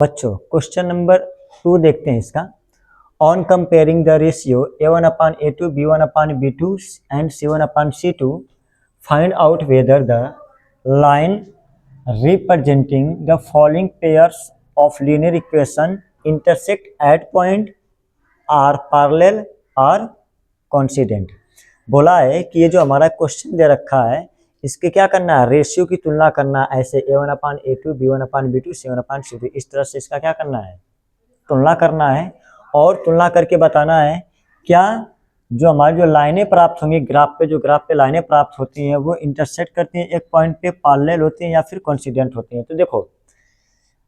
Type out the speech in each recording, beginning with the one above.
बच्चों question number 2 देखते हैं इसका। On comparing the ratio A1/A2 B1/B2 and C1/C2 find out whether the line representing the following pairs of linear equation intersect at point are parallel और coincident. बोला है कि ये जो हमारा क्वेश्चन दे रखा है इसके क्या करना है, रेशियो की तुलना करना है। ऐसे A1/A2 B1/B2 C1/C2 इस तरह से इसका क्या करना है, तुलना करना है और तुलना करके बताना है क्या जो हमारी जो लाइनें प्राप्त होंगी ग्राफ पे लाइनें प्राप्त होती हैं वो इंटरसेक्ट करती हैं एक पॉइंट पे, पैरेलल होती हैं या फिर कोइंसिडेंट होती हैं। तो देखो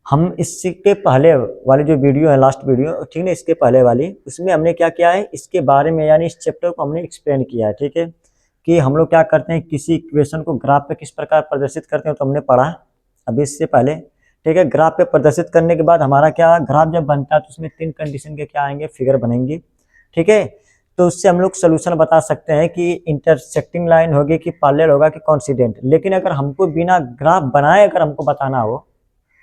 हम इसके पहले वाली जो वीडियो है, लास्ट वीडियो ठीक है, इसके पहले वाली, उसमें हमने क्या किया है इसके बारे में, यानी इस चैप्टर को हमने एक्सप्लेन किया है। ठीक है, कि हम लोग क्या करते हैं, किसी इक्वेशन को ग्राफ पे किस प्रकार प्रदर्शित करते हैं तो हमने पढ़ा अभी इससे पहले। ठीक है, ग्राफ पे प्रदर्शित करने के बाद हमारा क्या, ग्राफ जब बनता है तो उसमें 3 कंडीशन के क्या आएंगे, फिगर बनेंगी। ठीक है, तो उससे हम लोग सोल्यूशन बता सकते हैं कि इंटरसेक्टिंग लाइन होगी कि पैरेलल होगा कि कोइंसिडेंट। लेकिन अगर हमको बिना ग्राफ बनाए अगर हमको बताना हो,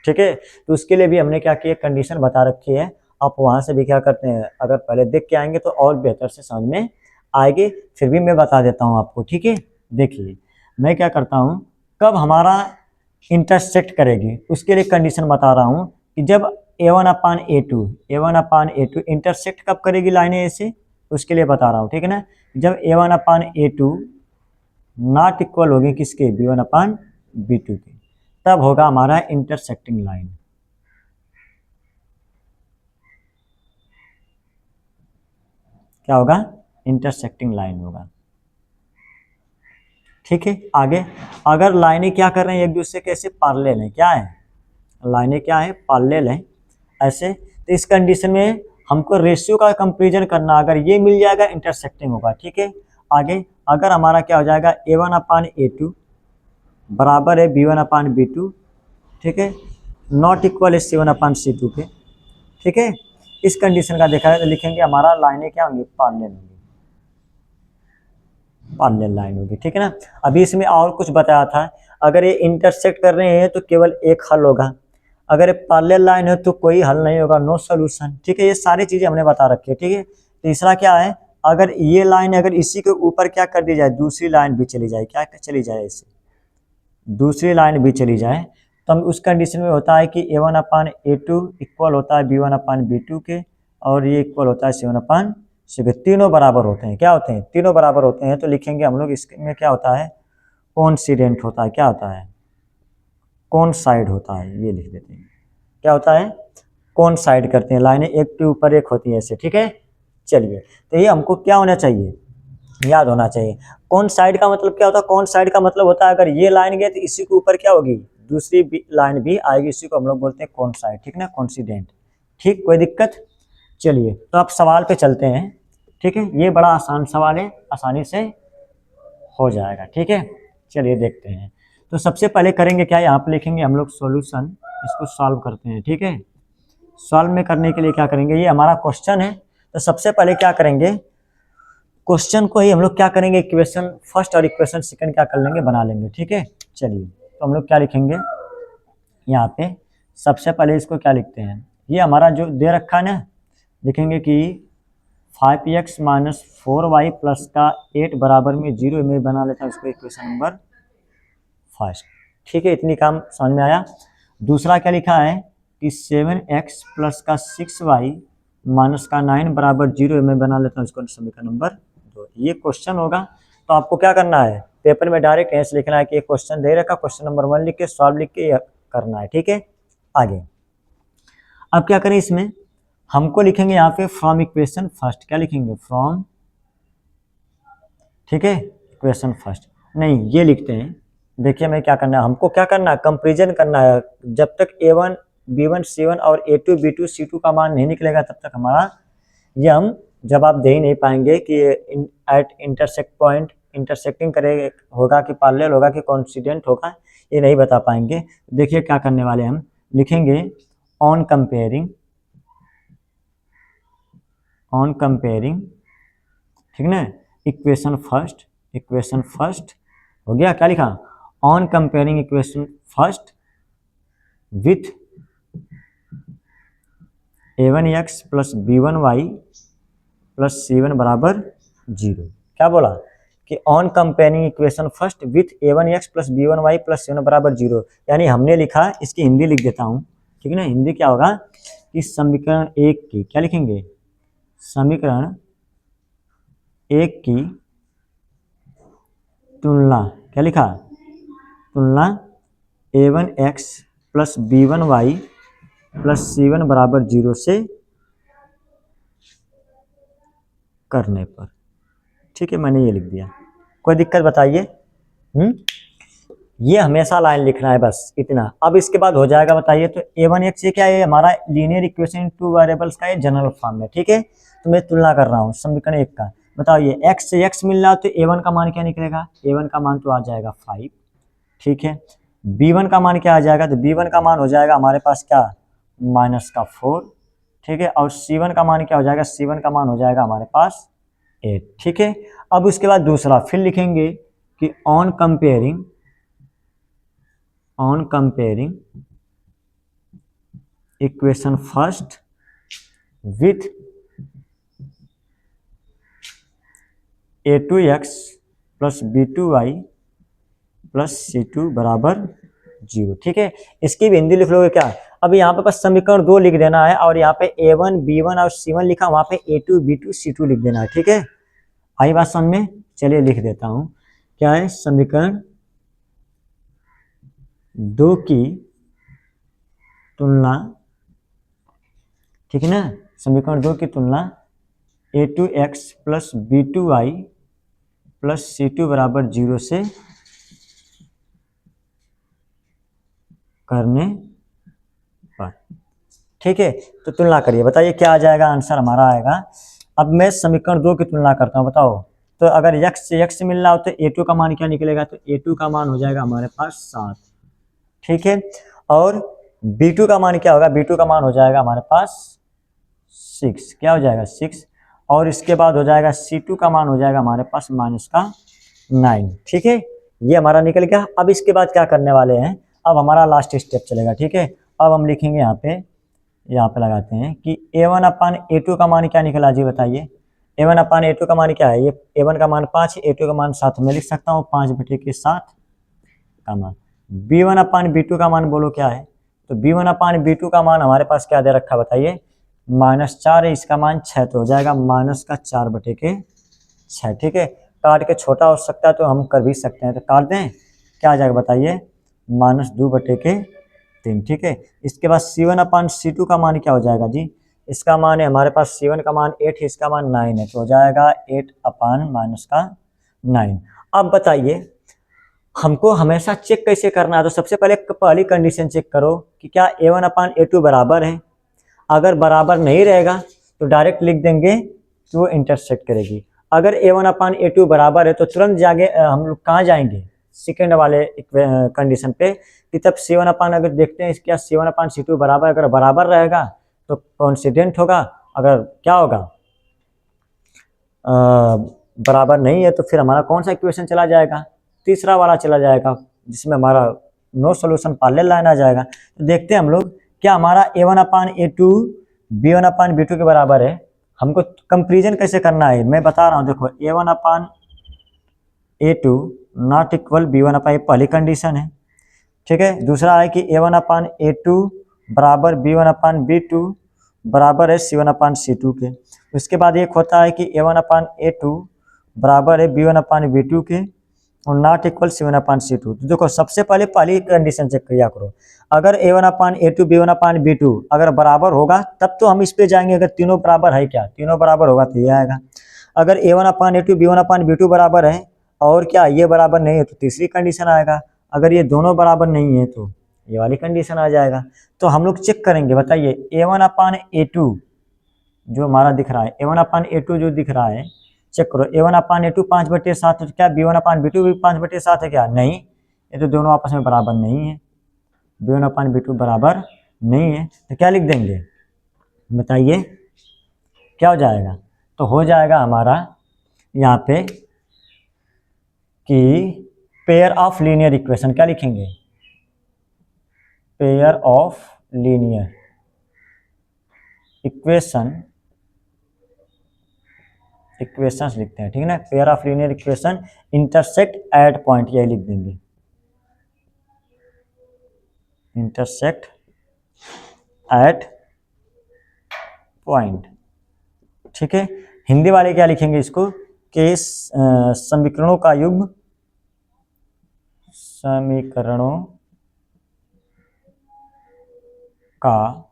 ठीक है, तो उसके लिए भी हमने क्या किया, कंडीशन बता रखी है। आप वहां से भी क्या करते हैं, अगर पहले देख के आएंगे तो और बेहतर से समझ में आएगी। फिर भी मैं बता देता हूं आपको। ठीक है, देखिए मैं क्या करता हूं, कब हमारा इंटरसेक्ट करेगी उसके लिए कंडीशन बता रहा हूं कि जब A1/A2 इंटरसेक्ट कब करेगी लाइनें ऐसे, उसके लिए बता रहा हूं। ठीक है ना, जब A1/A2 नॉट इक्वल होगी किसके, B1/B2 के, तब होगा हमारा इंटरसेक्टिंग लाइन। क्या होगा, इंटरसेक्टिंग लाइन होगा। ठीक है, आगे अगर लाइनें क्या कर रहे हैं एक दूसरे के ऐसे पैरेलल हैं, क्या है, लाइनें क्या है, पैरेलल हैं ऐसे, तो इस कंडीशन में हमको रेशियो का कंपैरिजन करना, अगर ये मिल जाएगा इंटरसेक्टिंग होगा। ठीक है, आगे अगर हमारा क्या हो जाएगा, A1/A2 बराबर है B1/B2, ठीक है, नॉट इक्वल है C1/C2 के। ठीक है, इस कंडीशन का देखा है तो लिखेंगे हमारा लाइनें क्या होंगी, पैरेलल होंगी, पैरेलल लाइन होगी। ठीक है ना, अभी इसमें और कुछ बताया था, अगर ये इंटरसेक्ट कर रहे हैं तो केवल एक हल होगा, अगर ये पैरेलल लाइन है तो कोई हल नहीं होगा, नो सॉल्यूशन। ठीक है, ये सारी चीजें हमने बता रखी है। ठीक है, तीसरा क्या है, अगर ये लाइन अगर इसी के ऊपर क्या कर दी जाए, दूसरी लाइन भी चली जाए, क्या चली जाए, इसे दूसरी लाइन भी चली जाए, तो हम उस कंडीशन में होता है कि A1/A2 इक्वल होता है B1/B2 के, और ये इक्वल होता है C1/C2, तीनों बराबर होते हैं। क्या होते हैं, तीनों बराबर होते हैं। तो लिखेंगे हम लोग इसमें क्या होता है, कोइंसिडेंट होता है। क्या होता है, कोइंसाइड होता है, ये लिख देते हैं। क्या होता है, कोइंसाइड करते हैं, लाइनें एक के ऊपर एक होती है ऐसे। ठीक है, चलिए, तो ये हमको क्या होना चाहिए, याद होना चाहिए। कोइंसाइड का मतलब क्या होता है, कोइंसाइड का मतलब होता है अगर ये लाइन गई तो इसी के ऊपर क्या होगी, दूसरी लाइन भी आएगी, इसी को हम लोग बोलते हैं कोइंसाइड। ठीक ना, कोइंसिडेंट। ठीक, कोई दिक्कत। चलिए तो आप सवाल पे चलते हैं। ठीक है, ये बड़ा आसान सवाल है, आसानी से हो जाएगा। ठीक है, चलिए देखते हैं। तो सबसे पहले करेंगे क्या, यहाँ पे लिखेंगे हम लोग सॉल्यूशन, इसको सॉल्व करते हैं। ठीक है, सॉल्व में करने के लिए क्या करेंगे, ये हमारा क्वेश्चन है, तो सबसे पहले क्या करेंगे, क्वेश्चन को ही हम लोग क्या करेंगे, इक्वेशन फर्स्ट और इक्वेशन सेकंड क्या कर लेंगे, बना लेंगे। ठीक है, चलिए तो हम लोग क्या लिखेंगे यहाँ पे, सबसे पहले इसको क्या लिखते हैं, ये हमारा जो दे रखा है ना, लिखेंगे कि 5x - 4y प्लस का 8 बराबर में 0 में बना लेता हूँ इसको इक्वेशन नंबर फर्स्ट। ठीक है, इतनी काम समझ में आया। दूसरा क्या लिखा है कि 7x प्लस का 6y माइनस का 9 बराबर 0 में बना लेता हूँ इसको समीकरण नंबर 2। ये क्वेश्चन होगा, तो आपको क्या करना है, पेपर में डायरेक्ट ऐसे लिखना है कि ये क्वेश्चन दे रखा, क्वेश्चन नंबर 1 लिख के सॉल्व लिख के करना है। ठीक है, आगे अब क्या करें, इसमें हमको लिखेंगे यहाँ पे फ्रॉम इक्वेशन फर्स्ट। क्या लिखेंगे, फ्रॉम, ठीक है, इक्वेशन फर्स्ट नहीं, ये लिखते हैं। देखिए मैं क्या करना है, हमको क्या करना है, कंपेरिजन करना है। जब तक A1 B1 C1 और A2 B2 C2 का मान नहीं निकलेगा तब तक हमारा ये हम जवाब दे ही नहीं पाएंगे कि एट इंटरसेक्ट पॉइंट इंटरसेक्टिंग करे होगा कि पैरेलल होगा कि कोइंसिडेंट होगा, ये नहीं बता पाएंगे। देखिए क्या करने वाले हम, लिखेंगे ऑन कंपेयरिंग, ठीक ना, इक्वेशन फर्स्ट हो गया। क्या लिखा, on comparing equation first with a1x plus b1y plus c1 बराबर 0। क्या बोला कि on comparing equation first with a1x plus b1y plus c1 बराबर 0, यानी हमने लिखा, इसकी हिंदी लिख देता हूँ, ठीक है ना। हिंदी क्या होगा कि समीकरण एक की, क्या लिखेंगे, समीकरण एक की तुलना, क्या लिखा, तुलना a1x plus b1y plus c1 बराबर 0 से करने पर, ठीक है, मैंने ये लिख दिया। कोई दिक्कत बताइए? ये हमेशा लाइन लिखना है, बस इतना। अब इसके बाद हो जाएगा, बताइए, तो a1x ये क्या है, हमारा लीनियर इक्वेशन टू वेरिएबल्स का ये जनरल फॉर्म है, ठीक है। तो मैं तुलना कर रहा हूँ समीकरण एक का। बताओ ये x से x मिल रहा है तो a1 का मान क्या निकलेगा, a1 का मान तो आ जाएगा 5, ठीक है। b1 का मान क्या आ जाएगा, तो b1 का मान हो जाएगा हमारे पास क्या, -4, ठीक है। और c1 का मान क्या हो जाएगा, c1 का मान हो जाएगा हमारे पास 8, ठीक है। अब उसके बाद दूसरा फिर लिखेंगे कि on comparing equation first with a2x plus b2y plus c2 बराबर 0, ठीक है। इसकी भी हिंदी लिख लोगे क्या, अब यहाँ पे बस समीकरण 2 लिख देना है, और यहाँ पे a1 b1 और c1 लिखा, वहाँ पे a2 b2 c2 लिख देना है, ठीक है। आई बात समझ में? चलिए लिख देता हूँ, क्या है, समीकरण 2 की तुलना, ठीक है ना, समीकरण 2 की तुलना a2x plus b2y plus c2 बराबर 0 से करने पर, ठीक है। तो तुलना करिए, बताइए क्या आ जाएगा, आंसर हमारा आएगा। अब मैं समीकरण 2 की तुलना करता हूँ, बताओ, तो अगर x से x मिल रहा हो तो a2 का मान क्या निकलेगा, तो a2 का मान हो जाएगा हमारे पास 7, ठीक है। और b2 का मान क्या होगा, b2 का मान हो जाएगा हमारे पास 6, क्या हो जाएगा 6। और इसके बाद हो जाएगा c2 का मान हो जाएगा हमारे पास -9, ठीक है। ये हमारा निकल गया। अब इसके बाद क्या करने वाले हैं, अब हमारा लास्ट स्टेप चलेगा, ठीक है। अब हम लिखेंगे यहाँ पे लगाते हैं कि a1 अपान a2 का मान क्या निकला जी, बताइए। a1 अपान a2 का मान क्या है, ये a1 का मान 5 है, a2 का मान 7, मैं लिख सकता हूँ 5/7 का मान। b1 अपान b2 का मान बोलो क्या है, तो b1 अपान b2 का मान हमारे पास क्या दे रखा, बताइए, -4 है, इसका मान 6, तो हो जाएगा -4/6, ठीक है। काट के छोटा हो सकता है तो हम कर भी सकते हैं, तो काट दें, क्या आ जाएगा बताइए, -2/3, ठीक है। इसके बाद c1 अपान c2 का मान क्या हो जाएगा जी, इसका मान है हमारे पास, c1 का मान 8 है, इसका मान 9 है, तो हो जाएगा 8 अपान -9। अब बताइए हमको हमेशा चेक कैसे करना है, तो सबसे पहले पहली कंडीशन चेक करो कि क्या a1 अपान a2 बराबर है। अगर बराबर नहीं रहेगा तो डायरेक्ट लिख देंगे कि वो इंटरसेक्ट करेगी। अगर a1 अपान a2 बराबर है तो तुरंत जाके हम लोग कहाँ जाएंगे, सेकेंड वाले कंडीशन पे, कि तब c1 अपान, अगर देखते हैं क्या c1 अपान c2 बराबर, अगर बराबर रहेगा तो कॉन्सिडेंट होगा, अगर क्या होगा बराबर नहीं है तो फिर हमारा कौन सा इक्वेशन चला जाएगा, तीसरा वाला चला जाएगा, जिसमें हमारा नो सोल्यूशन पैरेलल लाइन आ जाएगा। तो देखते हैं हम लोग क्या हमारा a1 upon a2 b1 upon b2 के बराबर है। हमको कंपेरिजन कैसे करना है मैं बता रहा हूँ, देखो a1 upon a2 not equal b1 अपान, पहली कंडीशन है, ठीक है। दूसरा है कि a1 अपान a2 बराबर b1 अपान b2 बराबर है c1 अपान c2 के। उसके बाद एक होता है कि a1 अपान a2 बराबर है b1 अपान b2 के और not equal c1 upon c2। तो देखो सबसे पहले पहली कंडीशन चेक किया करो, अगर a1 upon a2 b1 upon b2 अगर बराबर होगा तब तो हम इस पे जाएंगे, अगर तीनों बराबर है, क्या तीनों बराबर होगा तो ये आएगा। अगर a1 upon a2 b1 upon b2 बराबर है और क्या ये बराबर नहीं है तो तीसरी कंडीशन आएगा। अगर ये दोनों बराबर नहीं है तो ये वाली कंडीशन आ जाएगा। तो हम लोग चेक करेंगे, बताइए a1 अपान a2 जो हमारा दिख रहा है, a1 अपान a2 जो दिख रहा है, चेक करो a1 अपान a2 5/7, तो क्या b1 अपान b2 भी 5/7 है क्या, नहीं, ये तो दोनों आपस में बराबर नहीं है, b1 अपान b2 बराबर नहीं है, तो क्या लिख देंगे बताइए, क्या हो जाएगा, तो हो जाएगा हमारा यहाँ पे कि पेयर ऑफ लीनियर इक्वेशन, क्या लिखेंगे, pair of linear equation, equations लिखते हैं, ठीक है ना। Pair of linear equation intersect at point, यही लिख देंगे, इंटरसेक्ट एट पॉइंट, ठीक है। हिंदी वाले क्या लिखेंगे इसको कि समीकरणों का युग्म, समीकरणों का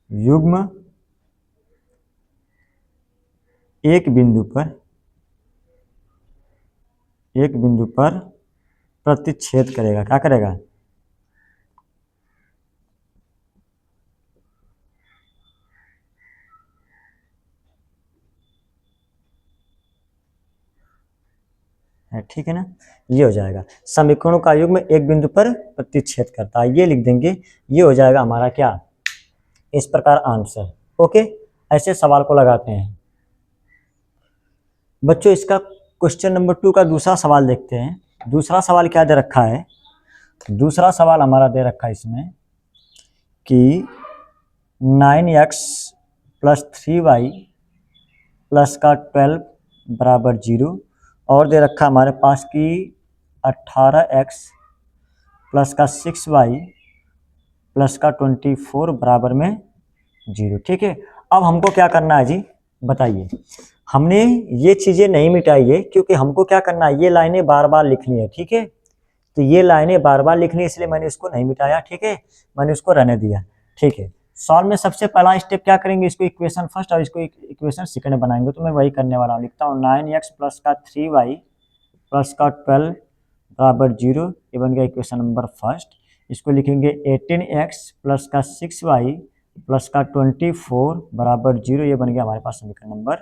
युग्म एक बिंदु पर, एक बिंदु पर प्रतिच्छेद करेगा। क्या करेगा? ठीक है ना, ये हो जाएगा समीकरणों का युग्म एक बिंदु पर प्रतिच्छेद करता है, ये लिख देंगे। ये हो जाएगा हमारा क्या, इस प्रकार आंसर। ओके, ऐसे सवाल को लगाते हैं बच्चों। इसका क्वेश्चन नंबर 2 का दूसरा सवाल देखते हैं। दूसरा सवाल क्या दे रखा है? दूसरा सवाल हमारा दे रखा है इसमें कि 9x प्लस 3y प्लस का 12 बराबर 0, और दे रखा हमारे पास कि 18x प्लस का 6y प्लस का 24 बराबर में 0, ठीक है। अब हमको क्या करना है जी, बताइए। हमने ये चीज़ें नहीं मिटाई है क्योंकि हमको क्या करना है, ये लाइनें बार बार लिखनी है, ठीक है। तो ये लाइनें बार बार लिखनी है, इसलिए मैंने इसको नहीं मिटाया, ठीक है, मैंने इसको रहने दिया, ठीक है। सॉल्व में सबसे पहला स्टेप क्या करेंगे, इसको इक्वेशन फर्स्ट और इसको इक्वेशन सेकंड बनाएंगे। तो मैं वही करने वाला हूँ, लिखता हूँ 9x प्लस का 3y प्लस का 12 बराबर 0, ये बन गया इक्वेशन नंबर फर्स्ट। इसको लिखेंगे 18x प्लस का 6y प्लस का 24 बराबर 0, ये बन गया हमारे पास समीकरण नंबर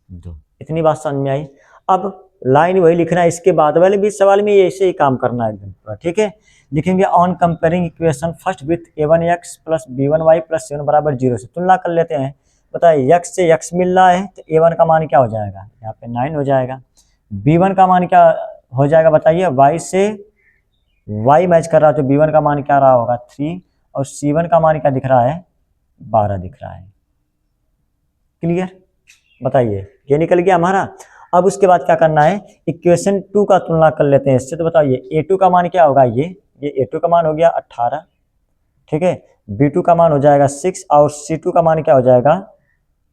2। इतनी बात समझ में आई। अब लाइन वही लिखना है, इसके बाद वाले भी सवाल में ऐसे ही काम करना है एकदम पूरा, ठीक है। लिखेंगे on comparing equation first with a1x plus b1y plus c1 बराबर 0 से तुलना कर लेते हैं। बताइए x से x मिल रहा है तो a1 का मान क्या हो जाएगा, यहाँ पे 9 हो जाएगा। b1 का मान क्या हो जाएगा बताइए, y से y मैच कर रहा है तो b1 का मान क्या रहा होगा 3, और c1 का मान क्या दिख रहा है 12 दिख रहा है। क्लियर? बताइए, ये निकल गया हमारा। अब उसके बाद क्या करना है, इक्वेशन 2 का तुलना कर लेते हैं इससे। तो बताइए a2 का मान क्या होगा, ये a2 का मान हो गया 18, ठीक है। b2 का मान हो जाएगा 6 और c2 का मान क्या हो जाएगा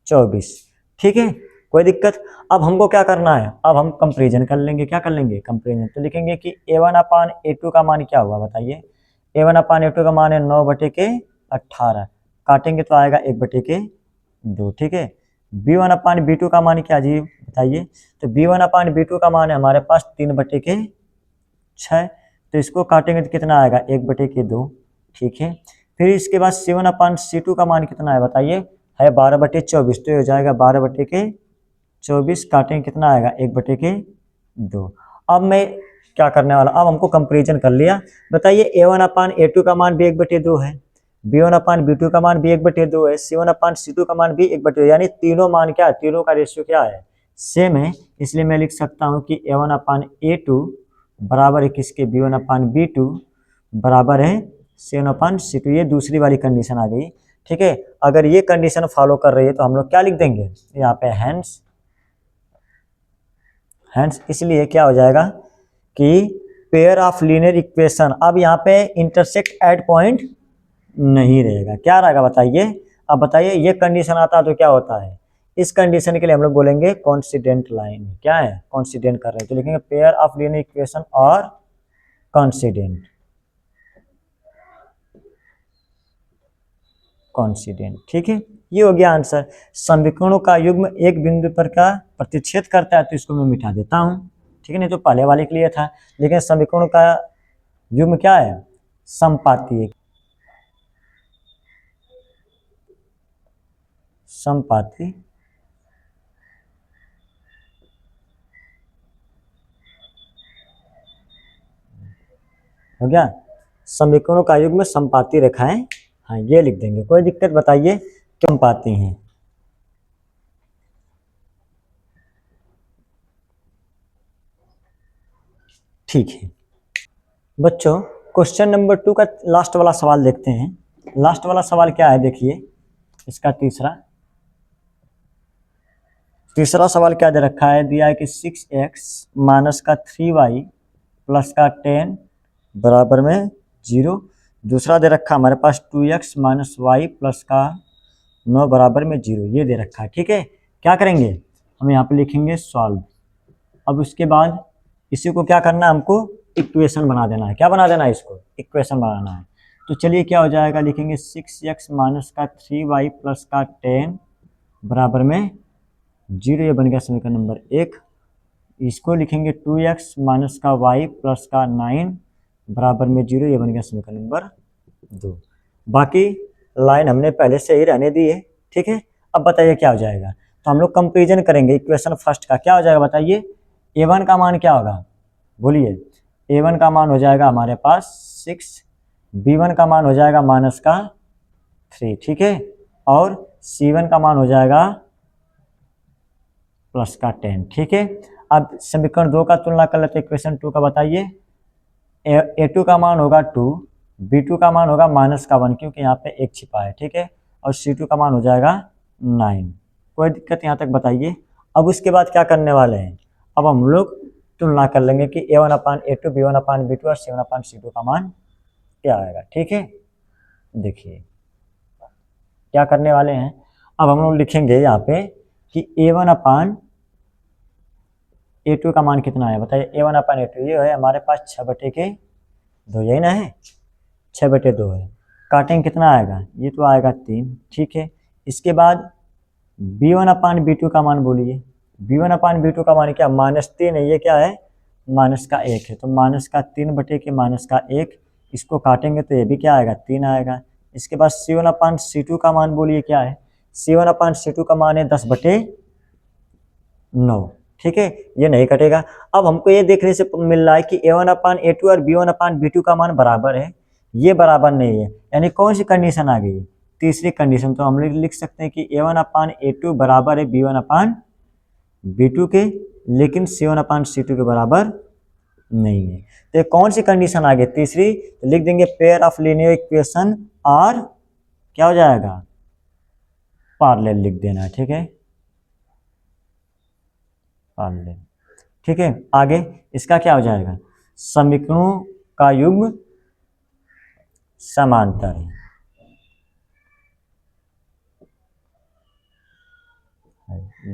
24, ठीक है, कोई दिक्कत। अब हमको क्या करना है, अब हम कंपेरिजन कर लेंगे। क्या कर लेंगे, कंपेरिजन। तो लिखेंगे कि a1 अपान a2 का मान क्या हुआ बताइए। a1 अपान a2 का मान है 9/18, काटेंगे तो आएगा 1/2, ठीक है। b1 अपान b2 का मान क्या जी बताइए। तो b1 अपान b2 का मान है हमारे पास 3/6, तो इसको काटेंगे तो कितना आएगा 1/2, ठीक है। फिर इसके बाद c1 अपान c2 का मान कितना है बताइए, है 12/24, तो हो जाएगा 12/24, काटेंगे कितना आएगा 1/2। अब मैं क्या करने वाला, अब हमको कंपेरिजन कर लिया। बताइए a1 अपान a2 का मान भी 1/2 है, b1 अपान b2 का मान भी 1/2 है, c1 अपान c2 का मान भी 1/2, यानी तीनों मान क्या है, तीनों का रेशियो क्या है, सेम है। इसलिए मैं लिख सकता हूँ कि a1 अपान a2 बराबर है किसके, b1 अपान b2 बराबर है c1 अपान c2। ये दूसरी वाली कंडीशन आ गई, ठीक है। अगर ये कंडीशन फॉलो कर रही है तो हम लोग क्या लिख देंगे यहाँ पे, हैंस। इसलिए क्या हो जाएगा कि पेयर ऑफ लीनियर इक्वेशन, अब यहाँ पे इंटरसेक्ट एट पॉइंट नहीं रहेगा, क्या रहेगा बताइए। अब बताइए, ये कंडीशन आता है तो क्या होता है, इस कंडीशन के लिए हम लोग बोलेंगे कॉन्सिडेंट लाइन। क्या है, कॉन्सिडेंट कर रहे हैं तो लिखेंगे पेयर ऑफ लीनियर इक्वेशन और कॉन्सिडेंट, ठीक है। ये हो गया आंसर। समीकरणों का युग्म एक बिंदु पर का प्रतिच्छेद करता है तो इसको मैं मिटा देता हूँ, ठीक है। नहीं तो पहले वाले के लिए था, लेकिन समीकरणों का युग्म क्या है, समपाती, समपाती हो गया। समीकरणों का युग्म समपाती रेखाएं, हाँ ये लिख देंगे, कोई दिक्कत। बताइए क्यों पाती हैं, ठीक है बच्चों। क्वेश्चन नंबर 2 का लास्ट वाला सवाल देखते हैं। लास्ट वाला सवाल क्या है देखिए, इसका तीसरा सवाल क्या दे रखा है, दिया है कि 6x माइनस का 3y प्लस का 10 बराबर में 0। दूसरा दे रखा हमारे पास 2x माइनस वाई प्लस का 9 बराबर में 0, ये दे रखा है। ठीक है, क्या करेंगे हम यहाँ पे लिखेंगे सॉल्व। अब उसके बाद इसी को क्या करना है, हमको इक्वेशन बना देना है। क्या बना देना है, इसको इक्वेशन बनाना है। तो चलिए क्या हो जाएगा, लिखेंगे 6x माइनस का 3y प्लस का 10 बराबर में 0, ये बन गया समीकरण नंबर 1। इसको लिखेंगे 2x माइनस का y प्लस का 9 बराबर में 0, ये बन गया समीकरण नंबर 2। बाकी लाइन हमने पहले से ही रहने दी है। ठीक है, अब बताइए क्या हो जाएगा। तो हम लोग कंपेरिजन करेंगे इक्वेशन फर्स्ट का। क्या हो जाएगा बताइए, a1 का मान क्या होगा, बोलिए। a1 का मान हो जाएगा हमारे पास 6, b1 का मान हो जाएगा माइनस का 3, ठीक है, और c1 का मान हो जाएगा प्लस का 10। ठीक है, अब समीकरण 2 का तुलना कर लेते हैं इक्वेशन 2 का। बताइए a2 का मान होगा 2, b2 का मान होगा माइनस का 1 क्योंकि यहाँ पे एक छिपा है। ठीक है, और c2 का मान हो जाएगा 9। कोई दिक्कत यहाँ तक बताइए। अब उसके बाद क्या करने वाले हैं, अब हम लोग तुलना कर लेंगे कि a1 upon a2, b1 upon b2 और c1 अपान c2 का मान क्या आएगा। ठीक है, देखिए क्या करने वाले हैं। अब हम लोग लिखेंगे यहाँ पे कि a1 अपान a2 का मान कितना है, बताइए। a1 अपान a2 ये है हमारे पास 6/2, यही ना है, 6/2 है। काटेंगे कितना आएगा, ये तो आएगा 3। ठीक है, इसके बाद b1 अपान b2 का मान बोलिए। b1 अपान b2 का मान क्या, -3 है, ये क्या है माइनस का 1 है, तो माइनस का 3/-1, इसको काटेंगे तो ये भी क्या आएगा 3 आएगा। इसके बाद c1 अपान c2 का मान बोलिए क्या है, c1 अपान c2 का मान है 10/9। ठीक है, ये नहीं कटेगा। अब हमको ये देखने से मिल रहा है कि a1 अपान a2 और b1 अपान b2 का मान बराबर है, ये बराबर नहीं है, यानी कौन सी कंडीशन आ गई, तीसरी कंडीशन। तो हम लोग लिख सकते हैं कि a1 अपान a2 बराबर है b1 अपान b2 के, लेकिन c1 अपान c2 के बराबर नहीं है। तो ये कौन सी कंडीशन आ गई, तीसरी। तो लिख देंगे पेयर ऑफ लीनियर इक्वेशन और क्या हो जाएगा, पैरेलल लिख देना है। ठीक है, पैरेलल। ठीक है, आगे इसका क्या हो जाएगा, समीकरणों का युग्म समांतर है।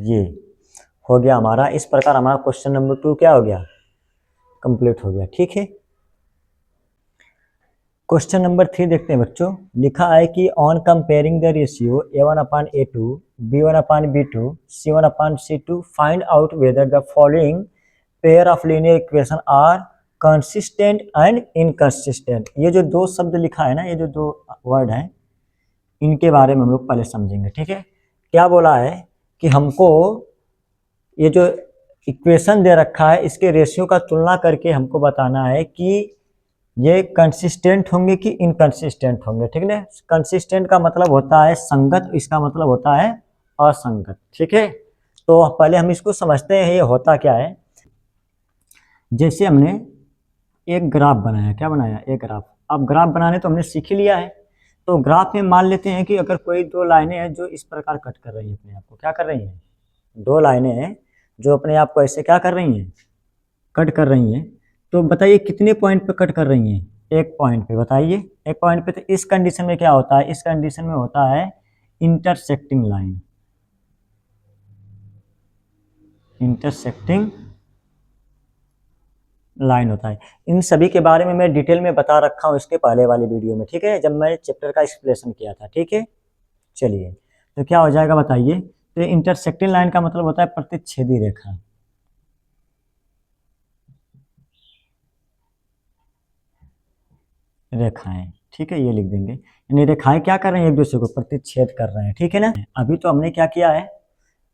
ये हो गया हमारा, इस प्रकार हमारा क्वेश्चन नंबर 2 क्या हो गया, कंप्लीट हो गया। ठीक है, क्वेश्चन नंबर 3 देखते हैं बच्चों। लिखा है कि on comparing the ratio a1 upon a2, b1 upon b2, c1 upon c2, find out whether the following pair of linear equation are consistent and inconsistent. ये जो दो शब्द लिखा है ना, ये जो दो वर्ड है, इनके बारे में हम लोग पहले समझेंगे। ठीक है, क्या बोला है कि हमको ये जो इक्वेशन दे रखा है, इसके रेशियो का तुलना करके हमको बताना है कि ये कंसिस्टेंट होंगे कि इनकंसिस्टेंट होंगे। ठीक है, कंसिस्टेंट का मतलब होता है संगत, इसका मतलब होता है असंगत। ठीक है, तो पहले हम इसको समझते हैं ये होता क्या है। जैसे हमने एक ग्राफ बनाया, क्या बनाया, एक ग्राफ। अब ग्राफ बनाने तो हमने सीख ही लिया है। तो ग्राफ में मान लेते हैं कि अगर कोई दो लाइनें हैं जो इस प्रकार कट कर रही है अपने आप को, क्या कर रही हैं, दो लाइनें हैं जो अपने आप को ऐसे क्या कर रही हैं, कट कर रही हैं। तो बताइए कितने पॉइंट पे कट कर रही हैं, एक पॉइंट पे, बताइए एक पॉइंट पे। तो इस कंडीशन में क्या होता है, इस कंडीशन में होता है इंटरसेक्टिंग लाइन, इंटरसेक्टिंग लाइन होता है। इन सभी के बारे में मैं डिटेल में बता रखा हूँ इसके पहले वाली वीडियो में। ठीक है, जब मैं चैप्टर का एक्सप्लेनेशन किया था। ठीक है, चलिए तो क्या हो जाएगा बताइए। तो इंटरसेक्टिंग लाइन का मतलब होता है प्रतिच्छेदी रेखा, रेखाएं। ठीक है, ये लिख देंगे, यानी रेखाएं क्या कर रही हैं, एक दूसरे को प्रतिच्छेद कर रहे हैं। ठीक है ना। अभी तो हमने क्या किया है,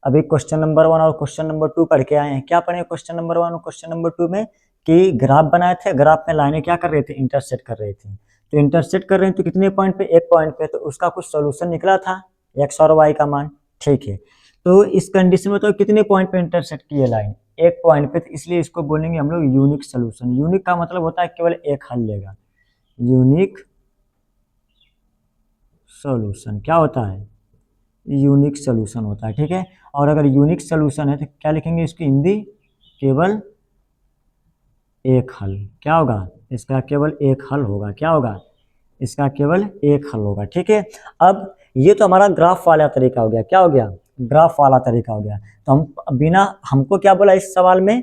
अभी क्वेश्चन नंबर 1 और क्वेश्चन नंबर 2 पढ़ के आए हैं। क्या पढ़े क्वेश्चन नंबर 1 और क्वेश्चन नंबर 2 में, कि ग्राफ बनाए थे, ग्राफ में लाइनें क्या कर रही थी, इंटरसेक्ट कर रही थी। तो इंटरसेक्ट कर रही थी तो कितने पॉइंट पे, एक पॉइंट पे। तो उसका कुछ सोल्यूशन निकला था, एक्स और वाई का मान। ठीक है, तो इस कंडीशन में तो कितने पॉइंट पे इंटरसेक्ट की है लाइन, एक पॉइंट पे। तो इसलिए इसको बोलेंगे हम लोग यूनिक सोल्यूशन। यूनिक का मतलब होता है केवल एक हल लेगा, यूनिक सॉल्यूशन क्या होता है, यूनिक सोल्यूशन होता है, ठीक है। और अगर यूनिक सोल्यूशन है तो क्या लिखेंगे इसकी हिंदी, केवल एक हल। क्या होगा इसका, केवल एक हल होगा। क्या होगा इसका, केवल एक हल होगा, ठीक है। अब ये तो हमारा ग्राफ वाला तरीका हो गया। क्या हो गया, ग्राफ वाला तरीका हो गया। तो हम बिना, हमको क्या बोला इस सवाल में,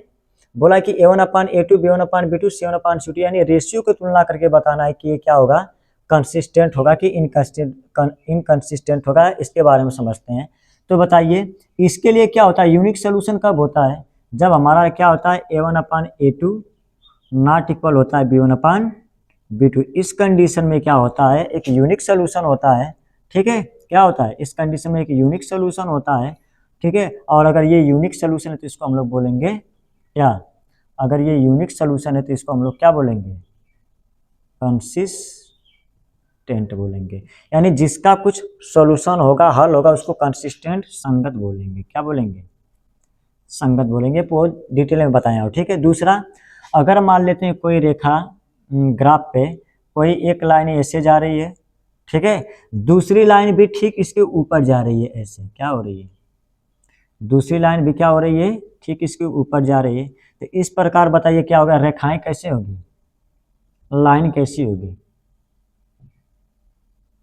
बोला कि a1/a2 b1/b2 c1/c2 यानी रेशियो की तुलना करके बताना है कि ये क्या होगा, कंसिस्टेंट होगा कि इनकंसिस्टेंट होगा। इसके बारे में समझते हैं। तो बताइए इसके लिए क्या होता है, यूनिक सोल्यूशन कब होता है, जब हमारा क्या होता है a1/a2 नॉट इक्वल होता है b1/b2। इस कंडीशन में क्या होता है, एक यूनिक सोल्यूशन होता है, ठीक है। क्या होता है इस कंडीशन में, एक यूनिक सोल्यूशन होता है, ठीक है। और अगर ये यूनिक सोल्यूशन है तो इसको हम लोग बोलेंगे क्या, अगर ये यूनिक सोल्यूशन है तो इसको हम लोग क्या बोलेंगे, कंसिस्टेंट बोलेंगे। यानी जिसका कुछ सॉल्यूशन होगा, हल होगा, उसको कंसिस्टेंट, संगत बोलेंगे। क्या बोलेंगे, संगत बोलेंगे। बहुत डिटेल में बताया हो, ठीक है। दूसरा, अगर मान लेते हैं कोई रेखा ग्राफ पे कोई एक लाइन ऐसे जा रही है, ठीक है, दूसरी लाइन भी ठीक इसके ऊपर जा रही है, ऐसे क्या हो रही है, दूसरी लाइन भी क्या हो रही है, ठीक इसके ऊपर जा रही है। तो इस प्रकार बताइए क्या होगा, रेखाएं कैसे होगी, लाइन कैसी होगी,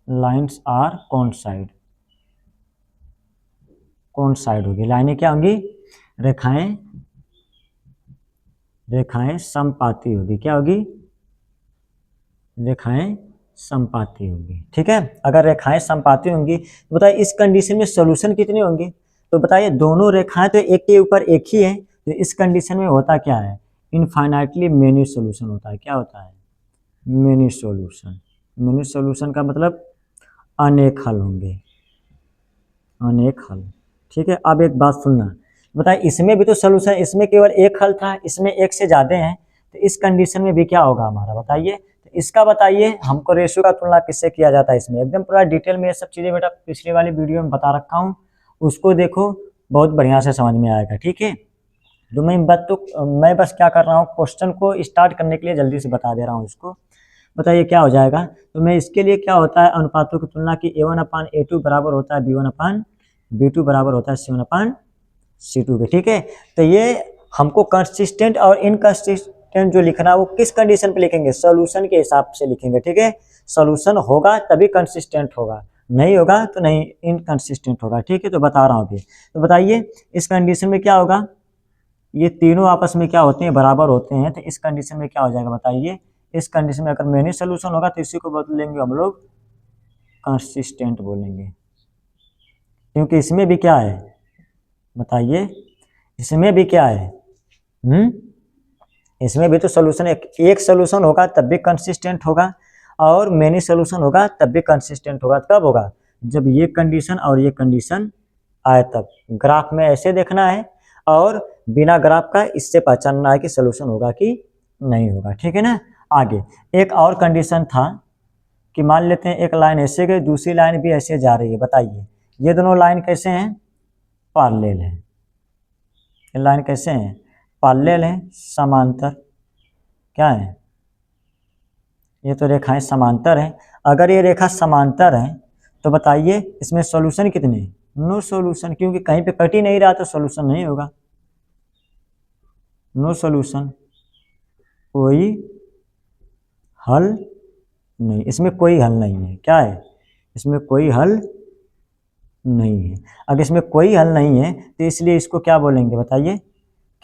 लाइन्स आर कोइंसाइड, कोइंसाइड होगी। लाइनें क्या होंगी, रेखाएं, रेखाएं समपाती होगी। क्या होगी, रेखाएं समपाती होगी, ठीक है। अगर रेखाएं समपाती होंगी तो बताइए इस कंडीशन में सॉल्यूशन कितनी होंगी, तो बताइए दोनों रेखाएं तो एक के ऊपर एक ही है, तो इस कंडीशन में होता क्या है, इनफाइनाइटली मेनी सॉल्यूशन होता है। क्या होता है, मेनी सॉल्यूशन। मेनी सॉल्यूशन का मतलब अनेक हल होंगे, अनेक हल, ठीक है। अब एक बात सुनना, बताइए इसमें भी तो सॉल्यूशन, इसमें केवल एक हल था, इसमें एक से ज्यादा हैं, तो इस कंडीशन में भी क्या होगा हमारा, बताइए। तो इसका बताइए हमको रेशियो का तुलना किससे किया जाता है, इसमें एकदम पूरा डिटेल में ये सब चीजें बेटा पिछले वाली वीडियो में बता रखा हूँ, उसको देखो, बहुत बढ़िया से समझ में आएगा, ठीक है। तो मैं बस क्या कर रहा हूँ, क्वेश्चन को स्टार्ट करने के लिए जल्दी से बता दे रहा हूँ इसको। बताइए क्या हो जाएगा, तो मैं इसके लिए क्या होता है, अनुपातों की तुलना की a1/a2 बराबर होता है b1/b2 बराबर होता है c1/c2 के, ठीक है। तो ये हमको कंसिस्टेंट और इनकंसिस्टेंट जो लिखना है वो किस कंडीशन पे लिखेंगे, सॉल्यूशन के हिसाब से लिखेंगे, ठीक है। सॉल्यूशन होगा तभी कंसिस्टेंट होगा, नहीं होगा तो नहीं, इनकंसिस्टेंट होगा, ठीक है। तो बता रहा हूँ अभी। तो बताइए इस कंडीशन में क्या होगा, ये तीनों आपस में क्या होते हैं, बराबर होते हैं। तो इस कंडीशन में क्या हो जाएगा बताइए, इस कंडीशन में अगर मेनी सोल्यूशन होगा तो इसी को बदलेंगे हम लोग कंसिस्टेंट बोलेंगे, क्योंकि इसमें भी क्या है, बताइए इसमें भी क्या है, इसमें भी तो सोल्यूशन, एक सोल्यूशन होगा तब भी कंसिस्टेंट होगा, और मेनी सोल्यूशन होगा तब भी कंसिस्टेंट होगा। कब होगा, जब ये कंडीशन और ये कंडीशन आए तब। ग्राफ में ऐसे देखना है, और बिना ग्राफ का इससे पहचानना है कि सोल्यूशन होगा कि नहीं होगा, ठीक है ना। आगे एक और कंडीशन था कि मान लेते हैं एक लाइन ऐसे गई, दूसरी लाइन भी ऐसे जा रही है। बताइए ये दोनों लाइन कैसे हैं, पैरेलल है। ये लाइन कैसे हैं, पैरेलल है, समांतर। क्या है, ये तो रेखाएं समांतर हैं। अगर ये रेखा समांतर है तो बताइए इसमें सॉल्यूशन कितने, नो सॉल्यूशन, क्योंकि कहीं पे कट ही नहीं रहा तो सॉल्यूशन नहीं होगा। नो सॉल्यूशन, कोई हल नहीं, इसमें कोई हल नहीं है। क्या है, इसमें कोई हल नहीं है। अगर इसमें कोई हल नहीं है तो इसलिए इसको क्या बोलेंगे, बताइए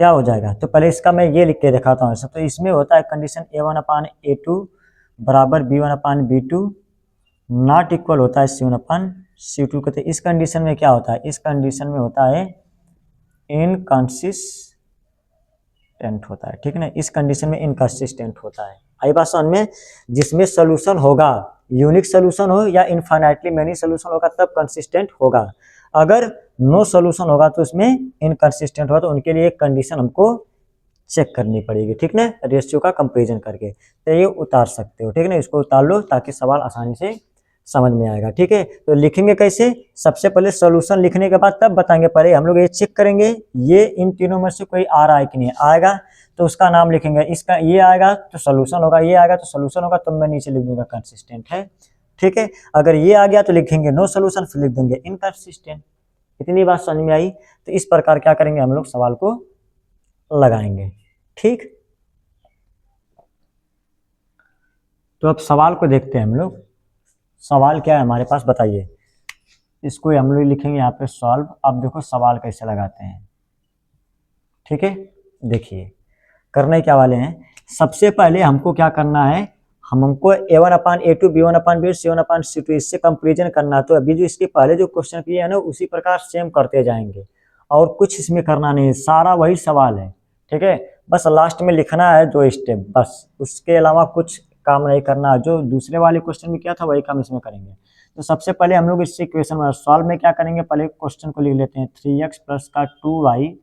क्या हो जाएगा। तो पहले इसका मैं ये लिख के दिखाता हूँ। तो इसमें होता है कंडीशन a1/a2 बराबर b1/b2 नॉट इक्वल होता है c1/c2 के। तो इस कंडीशन में क्या होता है, इस कंडीशन में होता है इनकंसिस्टेंट होता है, ठीक है ना। इस कंडीशन में इनकंसिस्टेंट होता है। आई बात समझ में, जिसमें सोल्यूशन होगा, यूनिक सोल्यूशन हो या इनफाइनाइटली मेनी सोल्यूशन होगा तब कंसिस्टेंट होगा। अगर नो सोल्यूशन होगा तो उसमें इनकंसिस्टेंट होगा। तो उनके लिए एक कंडीशन हमको चेक करनी पड़ेगी, ठीक ना, रेशियो का कंपैरिजन करके। तो ये उतार सकते हो, ठीक है ना, इसको उतार लो ताकि सवाल आसानी से समझ में आएगा, ठीक है। तो लिखेंगे कैसे, सबसे पहले सॉल्यूशन लिखने के बाद तब बताएंगे, पहले हम लोग ये चेक करेंगे ये इन तीनों में से कोई आ रहा है कि नहीं। आएगा तो उसका नाम लिखेंगे, इसका ये आएगा तो सॉल्यूशन होगा, ये आएगा तो सॉल्यूशन होगा, तो मैं नीचे लिख दूंगा कंसिस्टेंट है। ठीक है। अगर ये आ गया तो लिखेंगे नो सोल्यूशन, फिर लिख देंगे इनकंसिस्टेंट। इतनी बात समझ में आई। तो इस प्रकार क्या करेंगे हम लोग, सवाल को लगाएंगे। ठीक, तो अब सवाल को देखते हैं हम लोग। सवाल क्या है हमारे पास बताइए। इसको हम लोग लिखेंगे यहाँ पे सॉल्व। अब देखो सवाल कैसे लगाते हैं। ठीक है, देखिए करने क्या वाले हैं। सबसे पहले हमको क्या करना है, हमको a1/a2 b1/b2 c1/c2 इससे कंपेरिजन करना है। तो अभी जो इसके पहले जो क्वेश्चन किए हैं ना उसी प्रकार सेम करते जाएंगे, और कुछ इसमें करना नहीं है, सारा वही सवाल है। ठीक है, बस लास्ट में लिखना है 2 स्टेप, बस उसके अलावा कुछ काम नहीं करना है। जो दूसरे वाले क्वेश्चन में किया था वही काम इसमें करेंगे। तो सबसे पहले हम लोग इससे इक्वेशन में सॉल्व में क्या करेंगे, पहले क्वेश्चन को लिख लेते हैं 3x प्लस का 2y,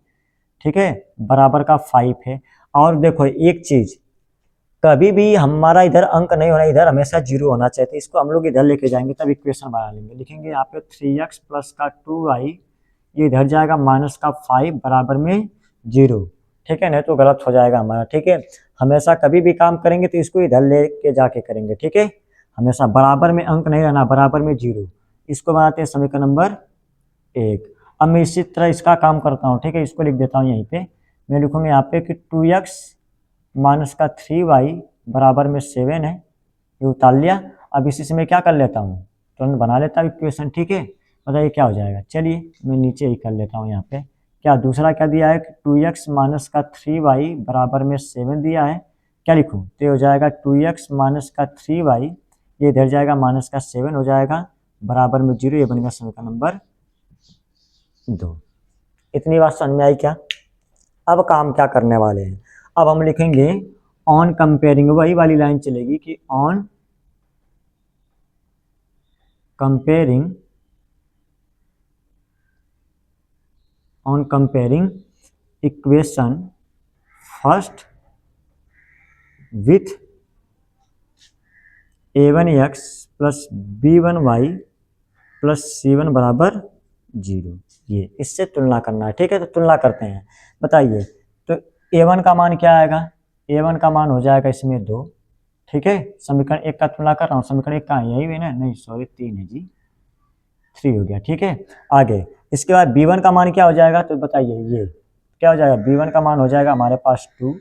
ठीक है, बराबर का 5 है। और देखो एक चीज, कभी भी हमारा इधर अंक नहीं होना, इधर हमेशा 0 होना चाहिए। इसको हम लोग इधर लेके जाएंगे तब इक्वेशन बना लेंगे। लिखेंगे यहाँ पे 3x प्लस का 2y, ये इधर जाएगा माइनस का 5 बराबर में 0। ठीक है, नहीं तो गलत हो जाएगा हमारा। ठीक है, हमेशा कभी भी काम करेंगे तो इसको इधर लेके जाके करेंगे। ठीक है, हमेशा बराबर में अंक नहीं रहना, बराबर में 0। इसको बनाते हैं समीकरण नंबर 1। अब मैं इसी तरह इसका काम करता हूँ। ठीक है, इसको लिख देता हूँ यहीं पे। मैं लिखूंगा यहाँ पे कि 2x माइनस का 3y बराबर में 7 है, ये उतार लिया। अब इसी से मैं क्या कर लेता हूँ, तुरंत बना लेता हूँ इक्वेशन। ठीक है, बताइए क्या हो जाएगा। चलिए मैं नीचे ही कर लेता हूँ यहाँ पे। क्या दूसरा क्या दिया है कि 2x माइनस का 3y बराबर में 7 दिया है। क्या लिखूँ, तो हो जाएगा 2x माइनस का 3y, ये इधर जाएगा माइनस का 7 हो जाएगा बराबर में 0। ये बनेगा समीकरण नंबर 2। इतनी बात समझ में आई क्या। अब काम क्या करने वाले हैं, अब हम लिखेंगे ऑन कंपेयरिंग, वही वाली लाइन चलेगी कि on comparing equation first with a1x plus b1y plus c1 बराबर 0, ये इससे तुलना करना है। ठीक है, तो तुलना करते हैं। बताइए तो a1 का मान क्या आएगा, a1 का मान हो जाएगा इसमें 2। ठीक है, समीकरण 1 का तुलना कर रहा हूँ, समीकरण 1 का यही है ना, नहीं सॉरी 3 है जी, 3 हो गया। ठीक है, आगे इसके बाद b1 का मान क्या हो जाएगा, तो बताइए ये क्या हो जाएगा। b1 का मान हो जाएगा हमारे पास 2,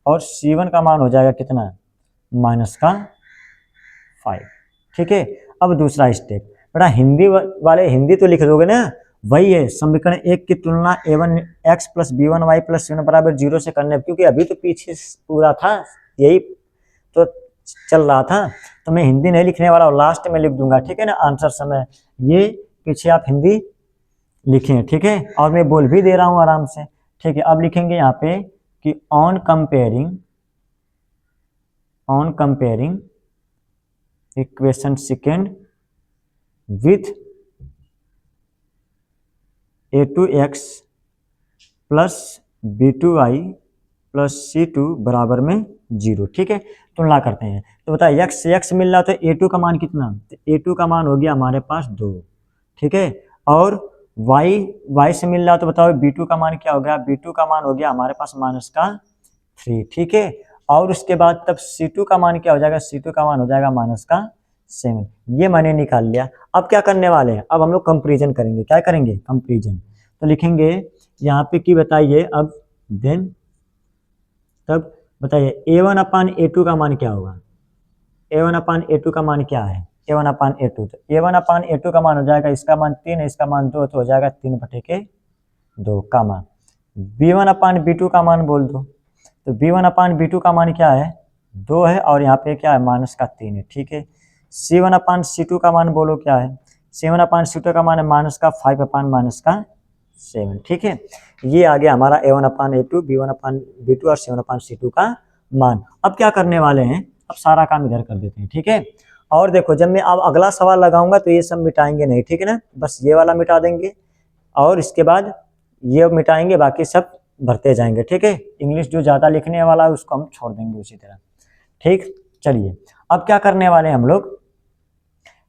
और c1 का मान हो जाएगा कितना, माइनस का 5। ठीक है, अब दूसरा स्टेप, बेटा हिंदी वाले हिंदी तो लिख दोगे ना, वही है समीकरण 1 की तुलना a1x plus b1y plus c1 बराबर 0 से करने, क्योंकि अभी तो पीछे पूरा था यही तो चल रहा था, तो मैं हिंदी नहीं लिखने वाला हूँ, लास्ट में लिख दूंगा। ठीक है ना, आंसर समय ये पीछे आप हिंदी लिखें। ठीक है, और मैं बोल भी दे रहा हूँ आराम से। ठीक है, अब लिखेंगे यहाँ पे कि on comparing equation second with a2x plus b2y plus c2 बराबर में 0। ठीक है, तुलना करते हैं। तो बताइए x मिल रहा, तो a2 का मान कितना, तो a2 का मान हो गया हमारे पास 2। ठीक है, और y से मिल रहा, तो बताओ b2 का मान क्या हो गया, b2 का मान हो गया हमारे पास माइनस का 3। ठीक है, और उसके बाद तब c2 का मान क्या हो जाएगा, c2 का मान हो जाएगा माइनस का 7। ये मैंने निकाल लिया। अब क्या करने वाले हैं, अब हम लोग कंपेरिजन करेंगे। क्या करेंगे, कंपेरिजन। तो लिखेंगे यहाँ पे कि बताइए अब देन, तब बताइए a1/a2 का मान क्या होगा, a1/a2 का मान क्या है, a1/a2, तो a1/a2 का मान हो जाएगा, इसका मान 3 है, इसका मान 2, तो हो जाएगा 3/2 का मान। b1/b2 का मान बोल दो, तो b1/b2 का मान क्या है, 2 है, और यहाँ पे क्या है माइनस का 3 है। ठीक है, c1/c2 का मान बोलो क्या है, c1/c2 का मान है माइनस का 5/-7। ठीक है, ये आ गया हमारा a1/a2 b1/b2 और c1/c2 का मान। अब क्या करने वाले हैं, अब सारा काम इधर कर देते हैं। ठीक है, और देखो जब मैं अब अगला सवाल लगाऊंगा तो ये सब मिटाएंगे नहीं। ठीक है ना, बस ये वाला मिटा देंगे, और इसके बाद ये मिटाएंगे, बाकी सब भरते जाएंगे। ठीक है, इंग्लिश जो ज़्यादा लिखने वाला है उसको हम छोड़ देंगे उसी तरह। ठीक, चलिए अब क्या करने वाले हैं हम लोग,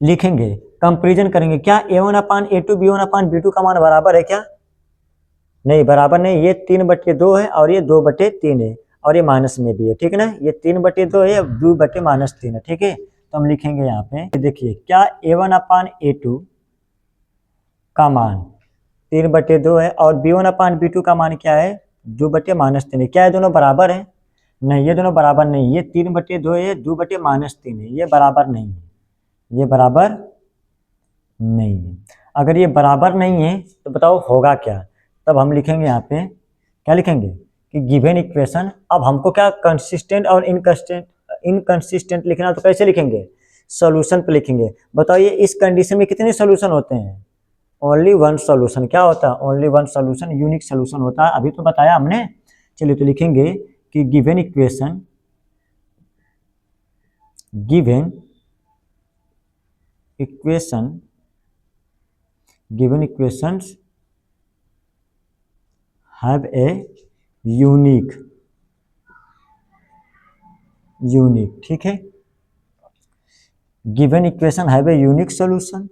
लिखेंगे कंपेरिजन करेंगे। क्या a1/a2 b1/b2 का मान बराबर है क्या, नहीं बराबर नहीं, ये 3/2 है और ये 2/3 है, और ये माइनस में भी है। ठीक है ना, ये 3/2 है, 2/-3 है। ठीक है, तो हम लिखेंगे यहाँ पे, देखिए क्या A1/A2 का मान 3/2 है और B1/B2 का मान क्या है 2/-3 है। क्या है दोनों बराबर है? नहीं, ये दोनों बराबर नहीं, ये 3/2 है, ये 2/-3 है, ये बराबर नहीं है, ये बराबर नहीं है। अगर ये बराबर नहीं है तो बताओ होगा क्या? तब हम लिखेंगे यहाँ पे, क्या लिखेंगे कि गिवन इक्वेशन, अब हमको क्या कंसिस्टेंट और इनकंसिस्टेंट लिखना, तो कैसे लिखेंगे? सॉल्यूशन पे लिखेंगे। बताइए इस कंडीशन में कितने सॉल्यूशन होते हैं? Only one solution. क्या होता है? Only one solution, unique solution होता है, अभी तो बताया हमने। चलिए तो लिखेंगे कि given equation given equations have a unique, ठीक है, given equation have a unique solution,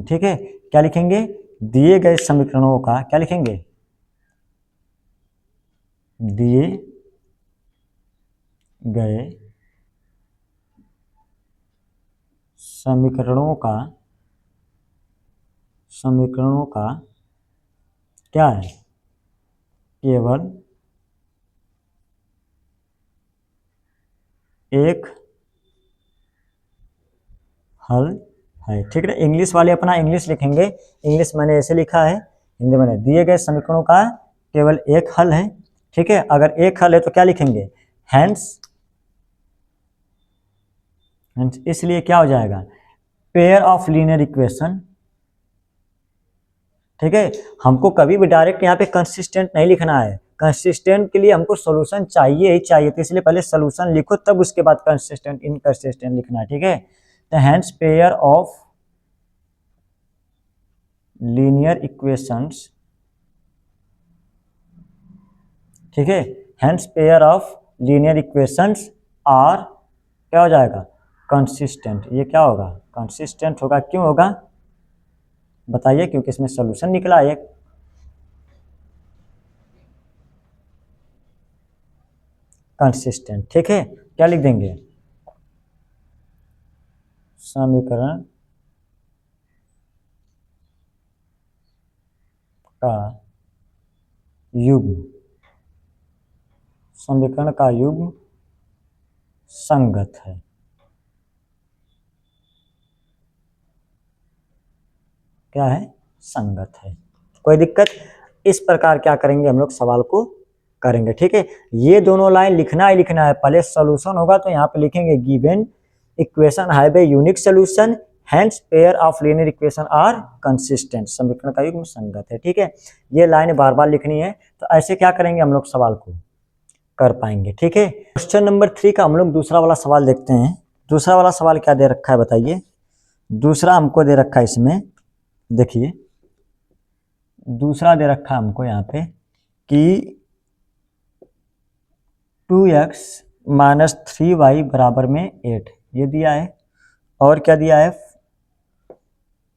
ठीक है। क्या लिखेंगे? दिए गए समीकरणों का, क्या लिखेंगे? दिए गए समीकरणों का क्या है? केवल एक हल है, ठीक है। इंग्लिश वाले अपना इंग्लिश लिखेंगे, इंग्लिश मैंने ऐसे लिखा है, हिंदी मैंने, दिए गए समीकरणों का केवल एक हल है, ठीक है। अगर एक हल है तो क्या लिखेंगे? हैंस, इसलिए क्या हो जाएगा? पेयर ऑफ लीनियर इक्वेशन, ठीक है। हमको कभी भी डायरेक्ट यहाँ पे कंसिस्टेंट नहीं लिखना है, कंसिस्टेंट के लिए हमको सॉल्यूशन चाहिए ही चाहिए, तो इसलिए पहले सॉल्यूशन लिखो तब उसके बाद कंसिस्टेंट इनकंसिस्टेंट लिखना है, ठीक है। तो hence pair of linear equations, ठीक है, hence pair of linear equations are, क्या हो जाएगा? कंसिस्टेंट। ये क्या होगा? कंसिस्टेंट होगा। क्यों होगा बताइए? क्योंकि इसमें सॉल्यूशन निकला एक। कंसिस्टेंट, ठीक है। क्या लिख देंगे? समीकरण का युग्म, समीकरण का युग्म संगत है। क्या है? संगत है। कोई दिक्कत? इस प्रकार क्या करेंगे हम लोग? सवाल को करेंगे, ठीक है। ये दोनों लाइन लिखना ही लिखना है, पहले सॉल्यूशन होगा तो यहाँ पे लिखेंगे given equation have a unique solution, hence pair of linear equation are consistent, समीकरण का युग्म संगत है, ठीक है। ये लाइन बार बार लिखनी है, तो ऐसे क्या करेंगे हम लोग? सवाल को कर पाएंगे, ठीक है। क्वेश्चन नंबर 3 का हम लोग दूसरा वाला सवाल देखते हैं। दूसरा वाला सवाल क्या दे रखा है बताइए? दूसरा हमको दे रखा है, इसमें देखिए दूसरा दे रखा है हमको यहाँ पे कि 2x माइनस 3y बराबर में 8, ये दिया है। और क्या दिया है?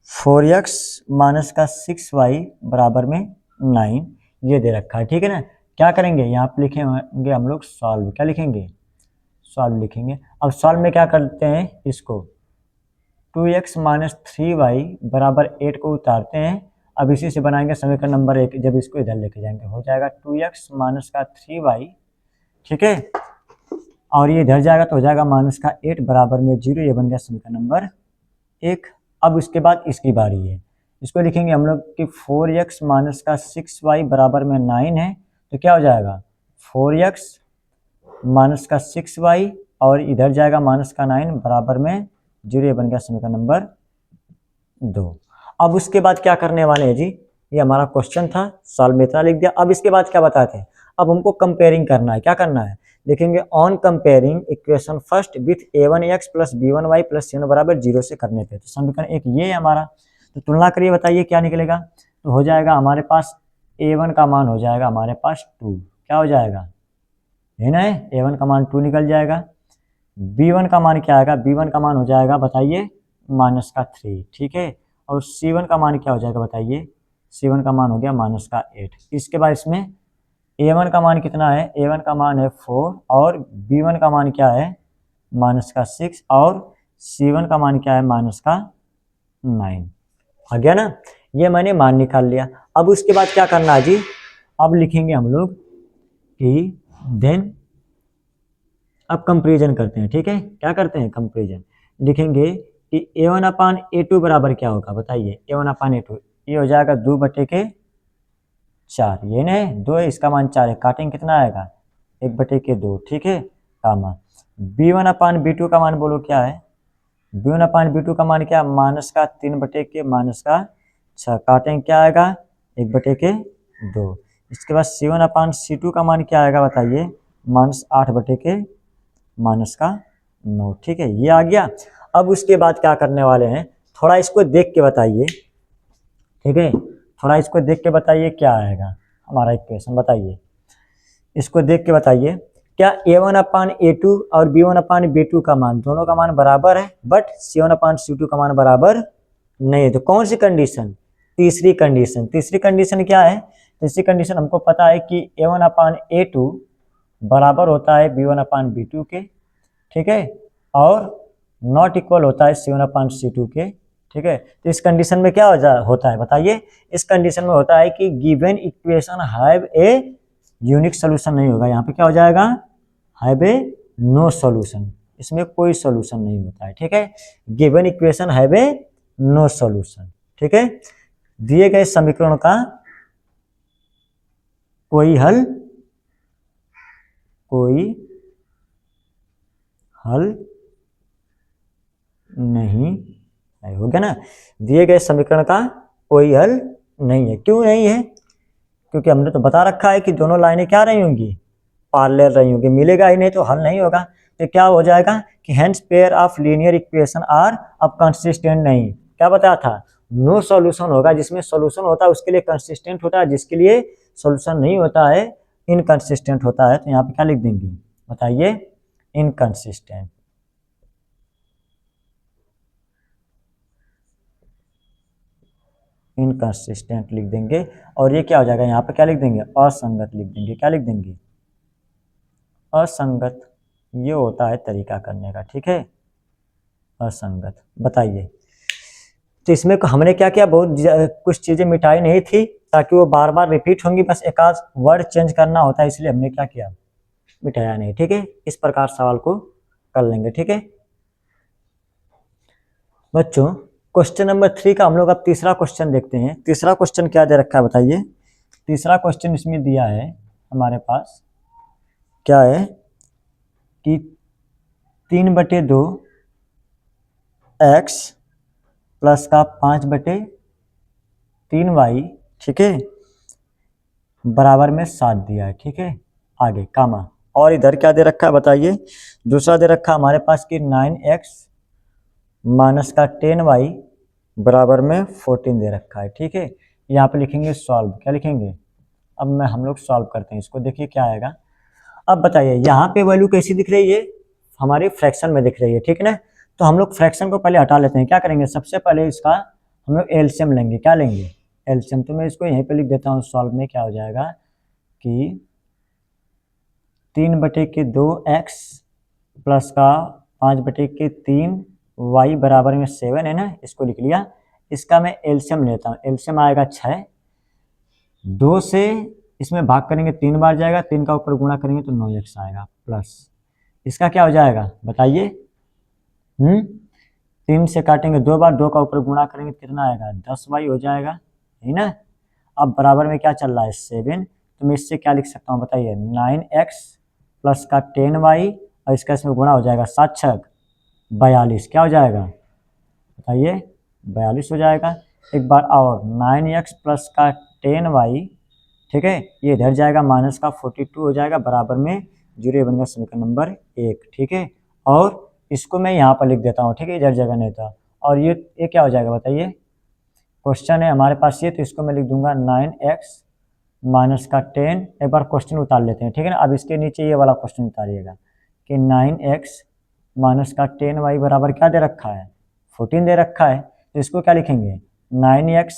4x माइनस का 6y बराबर में 9, ये दे रखा है, ठीक है ना। क्या करेंगे? यहाँ पे लिखेंगे हम लोग सॉल्व। क्या लिखेंगे? सॉल्व लिखेंगे। अब सॉल्व में क्या करते हैं? इसको 2x माइनस 3y बराबर 8 को उतारते हैं। अब इसी से बनाएंगे समीकरण नंबर 1, जब इसको इधर लेके जाएंगे हो जाएगा 2x माइनस का 3y, ठीक है। और ये इधर जाएगा तो हो जाएगा माइनस का 8 बराबर में 0, ये बन गया समीकरण नंबर 1। अब उसके बाद इसकी बारी है, इसको लिखेंगे हम लोग कि 4x माइनस का 6y बराबर में 9 है, तो क्या हो जाएगा? 4x माइनस का 6y और इधर जाएगा माइनस का 9 बराबर में 0, ये बन गया समीकरण नंबर 2। अब उसके बाद क्या करने वाले हैं जी? ये हमारा क्वेश्चन था, सॉल्व में इतना लिख दिया। अब इसके बाद क्या बताते हैं? अब हमको कंपेयरिंग करना है। क्या करना है? देखेंगे on comparing equation first with a1x plus b1y plus c1 बराबर 0 से करने पे, तो समीकरण एक ये है हमारा। तो तुलना करिए, बताइए क्या निकलेगा? तो हो जाएगा हमारे पास a1 का मान हो जाएगा हमारे पास 2, क्या हो जाएगा? है ना, a1 का मान 2 निकल जाएगा। b1 का मान क्या आएगा? b1 का मान हो जाएगा बताइए माइनस का 3, ठीक है। और c1 का मान क्या हो जाएगा बताइए? c1 का मान हो गया माइनस का 8। इसके बाद इसमें a1 का मान कितना है, a1 का मान है 4 और b1 का मान क्या है -6 और c1 का मान क्या है -9। आ गया ना, ये मैंने मान निकाल लिया। अब उसके बाद क्या करना है जी, अब लिखेंगे हम लोग कि देन, अब कंपेरिजन करते हैं, ठीक है। क्या करते हैं, कंपेरिजन लिखेंगे कि a1 अपान a2 बराबर क्या होगा, बताइए। a1 अपान a2 ये हो जाएगा 2/4, ये नहीं 2 है, इसका मान 4 है, काटेंगे कितना आएगा 1/2, ठीक है। कामा b1 अपान b2 का मान बोलो क्या है, b1 अपान b2 का मान क्या, -3/6, काटेंगे क्या आएगा 1/2। इसके बाद c1 अपान c2 का मान क्या आएगा बताइए, -8/9, ठीक है, ये आ गया। अब उसके बाद क्या करने वाले हैं, थोड़ा इसको देख के बताइए, ठीक है, थोड़ा इसको देख के बताइए क्या आएगा हमारा इक्वेशन, बताइए इसको देख के बताइए। क्या a1 अपान a2 और b1 अपान b2 का मान, दोनों का मान बराबर है, बट c1 अपान c2 का मान बराबर नहीं है, तो कौन सी कंडीशन, तीसरी कंडीशन। तीसरी कंडीशन क्या है, तीसरी कंडीशन हमको पता है कि a1 अपान a2 बराबर होता है b1 अपान b2 के, ठीक है, और नॉट इक्वल होता है c1 अपान c2 के, ठीक है। तो इस कंडीशन में क्या होता है बताइए, इस कंडीशन में होता है कि given equation have a unique solution नहीं होगा, यहाँ पे क्या हो जाएगा, हैव ए नो सोल्यूशन, इसमें कोई सोल्यूशन नहीं होता है, ठीक है। Given equation have a no solution, ठीक है। दिए गए समीकरण का कोई हल नहीं है, हो गया ना। दिए गए समीकरण का कोई हल नहीं है, क्यों नहीं है, क्योंकि हमने तो बता रखा है कि दोनों लाइनें क्या रही होंगी, पैरेलल रही होंगी, मिलेगा ही नहीं तो हल नहीं होगा। तो क्या हो जाएगा कि hence pair of linear equation are अब कंसिस्टेंट नहीं, क्या बताया था, नो सॉल्यूशन होगा, जिसमें सॉल्यूशन होता है उसके लिए कंसिस्टेंट होता है, जिसके लिए सॉल्यूशन नहीं होता है इनकंसिस्टेंट होता है। तो यहाँ पे क्या लिख देंगे बताइए, इनकंसिस्टेंट, इनकंसिस्टेंट लिख देंगे। और ये क्या हो जाएगा, यहाँ पे क्या लिख देंगे, असंगत लिख देंगे, क्या लिख देंगे, असंगत। ये होता है तरीका करने का, ठीक है, असंगत। बताइए, तो इसमें हमने क्या किया, बहुत कुछ चीजें मिटाई नहीं थी ताकि वो बार बार रिपीट होंगी, बस एक आध वर्ड चेंज करना होता है, इसलिए हमने क्या किया, मिटाया नहीं, ठीक है। इस प्रकार सवाल को कर लेंगे, ठीक है बच्चों। क्वेश्चन नंबर 3 का हम लोग अब तीसरा क्वेश्चन देखते हैं। तीसरा क्वेश्चन क्या दे रखा है बताइए। तीसरा क्वेश्चन इसमें दिया है हमारे पास, क्या है कि 3/2 x प्लस का 5/3y, ठीक है, बराबर में 7 दिया है, ठीक है। आगे कामा, और इधर क्या दे रखा है बताइए, दूसरा दे रखा है हमारे पास कि 9x माइनस का 10y बराबर में 14 दे रखा है, ठीक है। यहाँ पे लिखेंगे सॉल्व, क्या लिखेंगे, अब हम लोग सॉल्व करते हैं इसको, देखिए क्या आएगा। अब बताइए यहाँ पे वैल्यू कैसी दिख रही है, हमारी फ्रैक्शन में दिख रही है, ठीक है ना। तो हम लोग फ्रैक्शन को पहले हटा लेते हैं। क्या करेंगे, सबसे पहले इसका हम लोग एलसीएम लेंगे, क्या लेंगे, एलसीएम। तो मैं इसको यहीं पे लिख देता हूँ, सॉल्व में क्या हो जाएगा कि 3/2 x प्लस का 5/3 y बराबर में 7 है ना, इसको लिख लिया। इसका मैं एलसीएम लेता हूँ, एलसीएम आएगा 6, 2 से इसमें भाग करेंगे 3 बार जाएगा, 3 का ऊपर गुणा करेंगे तो 9x आएगा, प्लस इसका क्या हो जाएगा बताइए, 3 से काटेंगे 2 बार, 2 का ऊपर गुणा करेंगे तो कितना आएगा, 10y हो जाएगा, है ना। अब बराबर में क्या चल रहा है 7, तो मैं इससे क्या लिख सकता हूँ बताइए, 9x प्लस का 10y और इसका इसमें गुणा हो जाएगा, 7 6 42, क्या हो जाएगा बताइए, 42 हो जाएगा। एक बार और 9x प्लस का 10y, ठीक है, ये इधर जाएगा, माइनस का 42 हो जाएगा, बराबर में 0, बन गया समीकरण नंबर 1, ठीक है। और इसको मैं यहाँ पर लिख देता हूँ, ठीक है, इधर जगह नहीं था। और ये क्या हो जाएगा बताइए, क्वेश्चन है हमारे पास ये, तो इसको मैं लिख दूंगा 9x माइनस का 10, एक बार क्वेश्चन उतार लेते हैं, ठीक है ना। अब इसके नीचे ये वाला क्वेश्चन उतारिएगा कि 9x माइनस का 10y बराबर क्या दे रखा है, 14 दे रखा है। तो इसको क्या लिखेंगे, 9x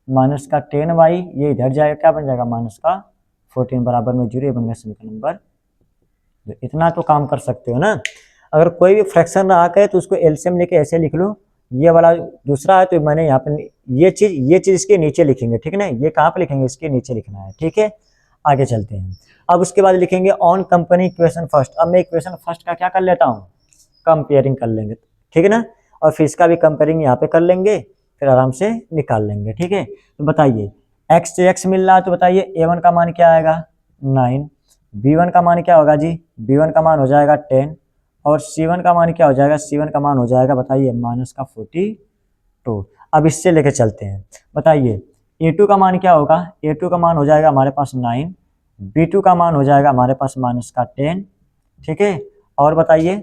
माइनस का 10y, ये इधर जाएगा, क्या बन जाएगा, माइनस का 14 बराबर में 0, ये बन गया समीकरण नंबर 2। इतना तो काम कर सकते हो ना। अगर कोई भी फ्रैक्शन रहा करे तो उसको एलसीएम लेके ऐसे लिख लो, ये वाला दूसरा है तो मैंने यहाँ पे ये चीज इसके नीचे लिखेंगे, ठीक है ना, ये कहाँ पे लिखेंगे, इसके नीचे लिखना है, ठीक है। आगे चलते हैं। अब उसके बाद लिखेंगे ऑन कंपनी इक्वेशन फर्स्ट। अब मैं इक्वेशन फर्स्ट का क्या कर लेता हूँ, कंपेयरिंग कर लेंगे, ठीक है ना, और फिर इसका भी कंपेयरिंग यहाँ पे कर लेंगे, फिर आराम से निकाल लेंगे, ठीक है। तो बताइए x से x मिल रहा है, तो बताइए a1 का मान क्या आएगा 9, b1 का मान क्या होगा जी, b1 का मान हो जाएगा 10, और c1 का मान क्या हो जाएगा, c1 का मान हो जाएगा बताइए -42। अब इससे लेके चलते हैं, बताइए a2 का मान क्या होगा, a2 का मान हो जाएगा हमारे पास 9, b2 का मान हो जाएगा हमारे पास -10, ठीक है। और बताइए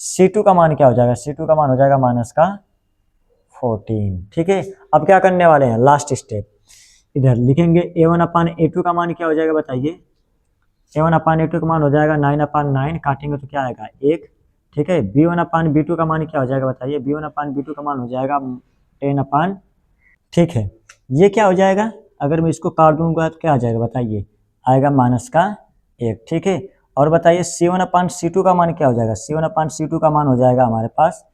c2 का मान क्या हो जाएगा, c2 का मान हो जाएगा -14, ठीक है। अब क्या करने वाले हैं, लास्ट स्टेप, इधर लिखेंगे a1/a2 का मान क्या हो जाएगा, बताइए a1/a2 का मान हो जाएगा 9/9, काटेंगे तो क्या आएगा 1, ठीक है। b1/b2 का मान क्या हो जाएगा, बताइए b1/b2 का मान हो जाएगा 10, ठीक है। ये क्या हो जाएगा, अगर मैं इसको काट दूंगा तो क्या आ जाएगा, बताइए आएगा -1, ठीक है। और बताइए c1/c2 का मान क्या हो जाएगा, c1/c2 का मान हो जाएगा हमारे पास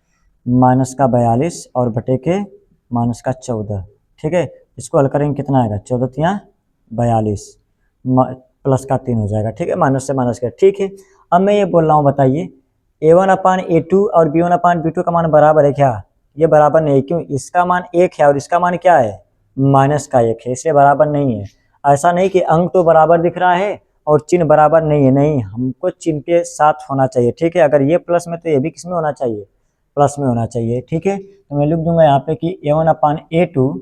-42 और बटे के -14, ठीक है। इसको हल करेंगे कितना आएगा, 14×42 प्लस का 3 हो जाएगा, ठीक है, माइनस से माइनस का, ठीक है। अब मैं ये बोल रहा हूँ, बताइए a1/a2 और b1/b2 का मान बराबर है क्या, ये बराबर नहीं है, क्यों, इसका मान 1 है और इसका मान क्या है -1 है, इसलिए बराबर नहीं है। ऐसा नहीं कि अंक तो बराबर दिख रहा है और चिन्ह बराबर नहीं है, नहीं, हमको चिन्ह के साथ होना चाहिए, ठीक है। अगर ये प्लस में तो ये भी किस में होना चाहिए, प्लस में होना चाहिए, ठीक है। तो मैं लिख दूंगा यहाँ पे कि a1/a2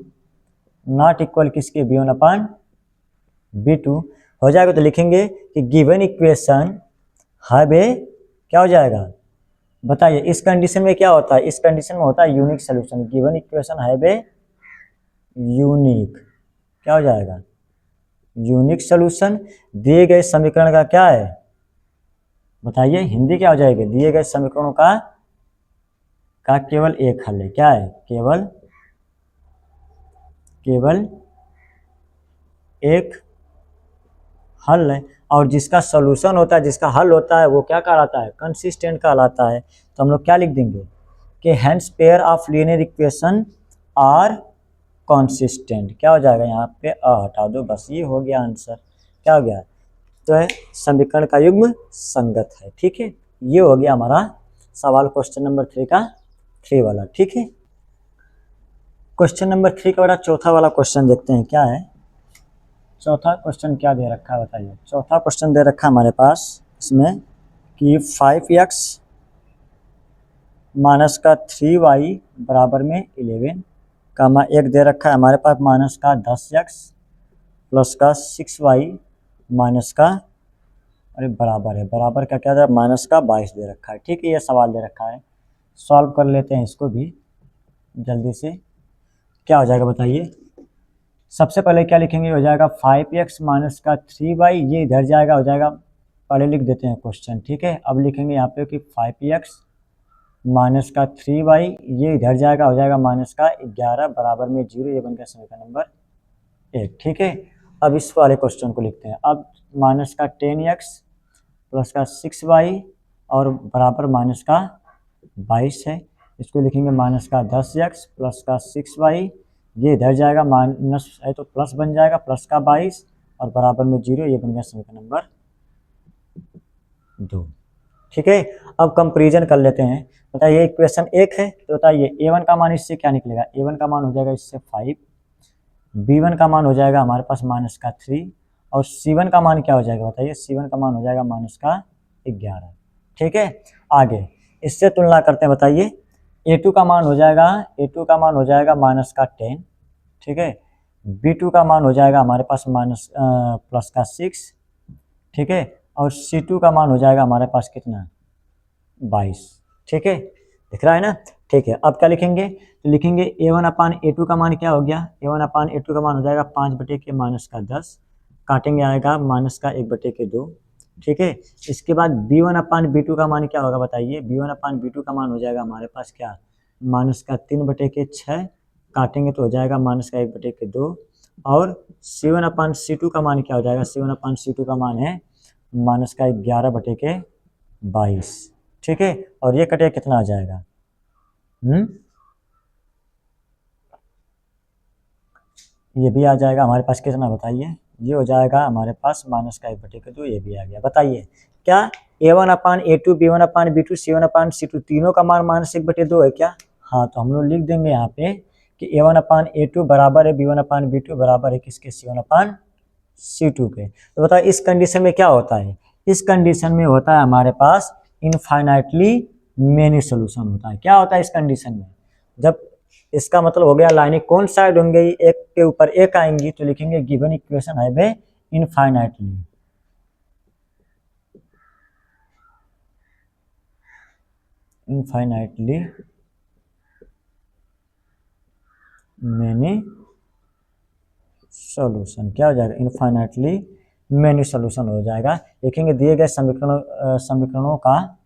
नॉट इक्वल किसके, b1/b2 हो जाएगा। तो लिखेंगे कि गिवन इक्वेशन हैव ए, क्या हो जाएगा, बताइए इस कंडीशन में क्या होता है, इस कंडीशन में होता है unique solution. Given equation have a unique, क्या हो जाएगा, यूनिक सोल्यूशन। दिए गए समीकरण का क्या है, बताइए हिंदी क्या हो जाएगी, दिए गए समीकरणों का केवल एक हल है, क्या है, केवल एक हल है। और जिसका सॉल्यूशन होता है, जिसका हल होता है, वो क्या कहलाता है, कंसिस्टेंट कहलाता है। तो हम लोग क्या लिख देंगे कि hence pair of linear equation are consistent, क्या हो जाएगा, यहाँ पे हटा दो, बस ये हो गया आंसर, क्या हो गया, तो है समीकरण का युग्म संगत है, ठीक है। ये हो गया हमारा सवाल क्वेश्चन नंबर 3 का 3 वाला, ठीक है। क्वेश्चन नंबर 3 का बड़ा चौथा वाला क्वेश्चन देखते हैं क्या है। चौथा क्वेश्चन क्या दे रखा है, बताइए। चौथा क्वेश्चन दे रखा है हमारे पास इसमें कि 5x माइनस का 3y बराबर में 11 कामा 1 दे रखा है हमारे पास माइनस का 10x प्लस का 6y माइनस का, अरे बराबर है, बराबर का क्या दे, माइनस का 22 दे रखा है, ठीक है। ये सवाल दे रखा है, सॉल्व कर लेते हैं इसको भी जल्दी से। क्या हो जाएगा बताइए, सबसे पहले क्या लिखेंगे, हो जाएगा 5x माइनस का 3y, ये इधर जाएगा, हो जाएगा, पहले लिख देते हैं क्वेश्चन, ठीक है। अब लिखेंगे यहाँ पे कि 5x माइनस का 3y, ये इधर जाएगा, हो जाएगा माइनस का 11 बराबर में 0, ये बन गया समीकरण नंबर 1, ठीक है। अब इस वाले क्वेश्चन को लिखते हैं। अब माइनस का 10x प्लस का 6y और बराबर माइनस का 22 है, इसको लिखेंगे माइनस का 10x प्लस का 6y, ये इधर जाएगा, माइनस है तो प्लस बन जाएगा, प्लस का 22 और बराबर में 0, ये बन गया समीकरण नंबर 2, ठीक है। अब कंपैरिजन कर लेते हैं, बताइए इक्वेशन 1 है, तो बताइए a1 का मान इससे क्या निकलेगा, a1 का मान हो जाएगा इससे 5, b1 का मान हो जाएगा हमारे पास माइनस का 3 और c1 का मान क्या हो जाएगा, बताइए c1 का मान हो जाएगा माइनस का 11, ठीक है। आगे इससे तुलना करते हैं, बताइए a2 का मान हो जाएगा, a2 का मान हो जाएगा माइनस का 10, ठीक है। b2 का मान हो जाएगा हमारे पास माइनस प्लस का 6, ठीक है। और c2 का मान हो जाएगा हमारे पास कितना 22, ठीक है, दिख रहा है ना, ठीक है। अब क्या लिखेंगे, तो लिखेंगे a1/a2 का मान क्या हो गया, a1/a2 का मान हो जाएगा 5 बटे के माइनस का 10, काटेंगे आएगा माइनस का 1 बटे के 2, ठीक है। इसके बाद b1/b2 का मान क्या होगा, बताइए b1/b2 का मान हो जाएगा हमारे पास क्या, माइनस का 3 बटे के 6, काटेंगे तो हो जाएगा माइनस का 1 बटे के 2 और C1/C2 का मान क्या हो जाएगा, C1/C2 का मान है -11/22। ठीक है, और ये कटे कितना आ जाएगा, ये भी आ जाएगा हमारे पास कितना बताइए, ये हो जाएगा हमारे पास -1/2, ये भी आ गया। बताइए क्या A1/A2 B1/B2 C1/C2 तीनों का मान -1/2 है क्या? हाँ, तो हम लोग लिख देंगे यहाँ पे कि A1/A2 बराबर है B1/B2 बराबर है किसके, C1/C2 के। तो बताइए इस कंडीशन में क्या होता है, इस कंडीशन में होता है हमारे पास इनफाइनाइटली मेनी सोल्यूशन होता है। क्या होता है इस कंडीशन में, जब इसका मतलब हो गया लाइनें कौन साइड होंगे, एक के ऊपर एक आएंगी, तो लिखेंगे गिवन इक्वेशन है बे इनफाइनाइटली मेनी सॉल्यूशन। क्या हो जाएगा, इनफाइनाइटली मेनी सॉल्यूशन हो जाएगा। लिखेंगे दिए गए समीकरणों का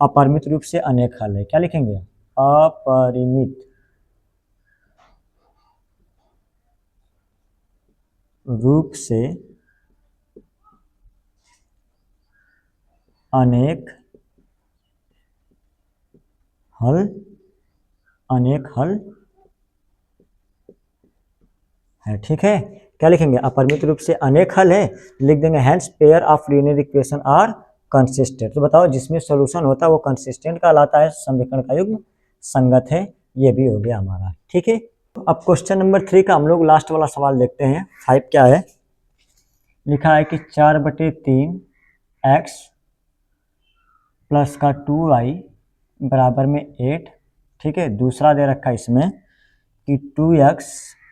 अपरिमित रूप से अनेक हल है। क्या लिखेंगे, अपरिमित रूप से अनेक हल है। ठीक है, क्या लिखेंगे, अपरिमित रूप से अनेक हल है, लिख देंगे hence pair of linear equation are consistent. तो बताओ जिसमें सॉल्यूशन होता है वो कंसिस्टेंट कहलाता है, समीकरण का युग्म संगत है। ये भी हो गया हमारा। ठीक है, अब क्वेश्चन नंबर 3 का हम लोग लास्ट वाला सवाल देखते हैं। 5 क्या है, लिखा है कि 4/3 x प्लस का 2y बराबर में 8। ठीक है, दूसरा दे रखा है इसमें कि 2x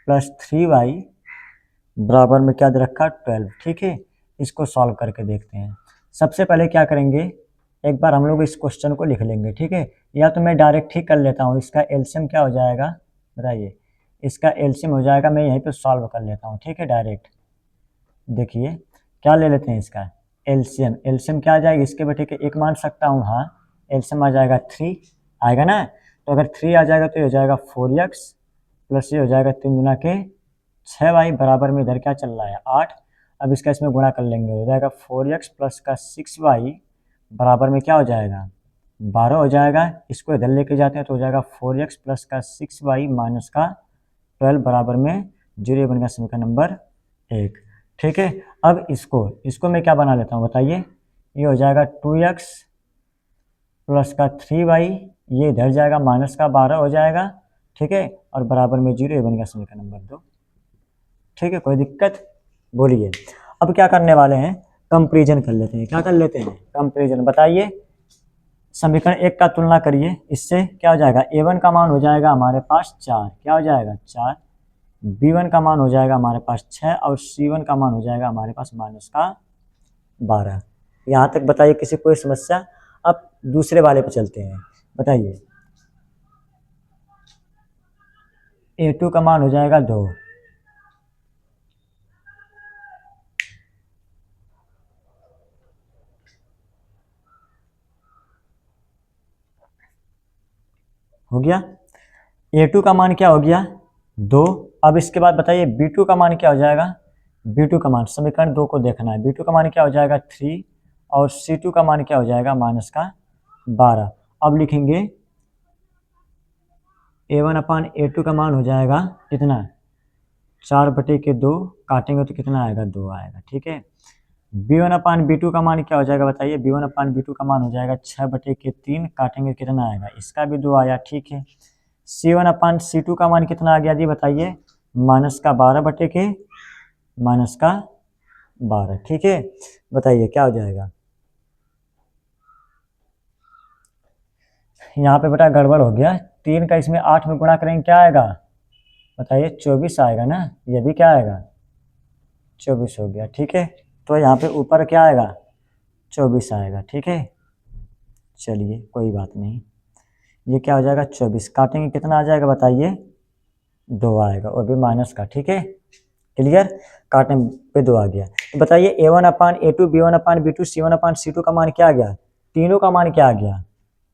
प्लस 3y बराबर में क्या दे रखा, 12। ठीक है, इसको सॉल्व करके देखते हैं। सबसे पहले क्या करेंगे, एक बार हम लोग इस क्वेश्चन को लिख लेंगे। ठीक है, या तो मैं डायरेक्ट ही कर लेता हूँ, इसका एलसीएम क्या हो जाएगा बताइए, इसका एलसीएम हो जाएगा, मैं यहीं पे सॉल्व कर लेता हूँ। ठीक है, डायरेक्ट देखिए क्या ले लेते हैं, इसका एलसीएम। एलसीएम क्या आ जाएगा, इसके बेटे के एक मान सकता हूँ, हाँ एलसीएम आ जाएगा 3 आएगा ना। तो अगर 3 आ जाएगा तो ये हो जाएगा 4x प्लस ये हो जाएगा 3 गुना के 6y बराबर में इधर क्या चल रहा है 8। अब इसका इसमें गुणा कर लेंगे, हो जाएगा 4x प्लस का 6y बराबर में क्या हो जाएगा 12 हो जाएगा। इसको इधर लेके जाते हैं तो हो जाएगा 4x प्लस का 6y माइनस का 12 बराबर में 0 बन गया समीकरण नंबर 1। ठीक है, अब इसको मैं क्या बना लेता हूँ बताइए, ये हो जाएगा 2x प्लस का 3y, ये इधर जाएगा माइनस का 12 हो जाएगा। ठीक है, और बराबर में 0, ये बन गया समीकरण नंबर 2। ठीक है, कोई दिक्कत बोलिए। अब क्या करने वाले हैं, कंपैरिजन कर लेते हैं। क्या कर लेते हैं, कंपैरिजन। बताइए समीकरण 1 का तुलना करिए इससे, क्या हो जाएगा, a1 का मान हो जाएगा हमारे पास 4, क्या हो जाएगा 4, b1 का मान हो जाएगा हमारे पास 6 और c1 का मान हो जाएगा हमारे पास माइनस का 12। यहाँ तक बताइए किसी कोई समस्या। अब दूसरे वाले पे चलते हैं। बताइए a2 का मान हो जाएगा 2, हो गया। a2 का मान क्या हो गया 2। अब इसके बाद बताइए b2 का मान क्या हो जाएगा, b2 का मान समीकरण 2 को देखना है। b2 का मान क्या हो जाएगा 3 और c2 का मान क्या हो जाएगा माइनस का 12। अब लिखेंगे a1/a2 का मान हो जाएगा कितना 4/2, काटेंगे तो कितना आएगा 2 आएगा। ठीक है, b1/b2 का मान क्या हो जाएगा बताइए, b1/b2 का मान हो जाएगा 6/3, काटेंगे कितना आएगा, इसका भी 2 आया। ठीक है, c1/c2 का मान कितना आ गया जी बताइए, माइनस का 12। ठीक है, बताइए क्या हो जाएगा, यहाँ पे बेटा गड़बड़ हो गया। 3 का इसमें 8 में गुणा करेंगे क्या आएगा बताइए, 24 आएगा ना। ये भी क्या आएगा 24 हो गया। ठीक है, तो यहाँ पे ऊपर क्या आएगा 24 आएगा। ठीक है, चलिए कोई बात नहीं, ये क्या हो जाएगा 24, काटेंगे कितना आ जाएगा बताइए 2 आएगा, और भी माइनस का। ठीक है, क्लियर, काटने पे 2 आ गया। तो बताइए a1/a2 b1/b2 c1/c2 का मान क्या आ गया, तीनों का मान क्या आ गया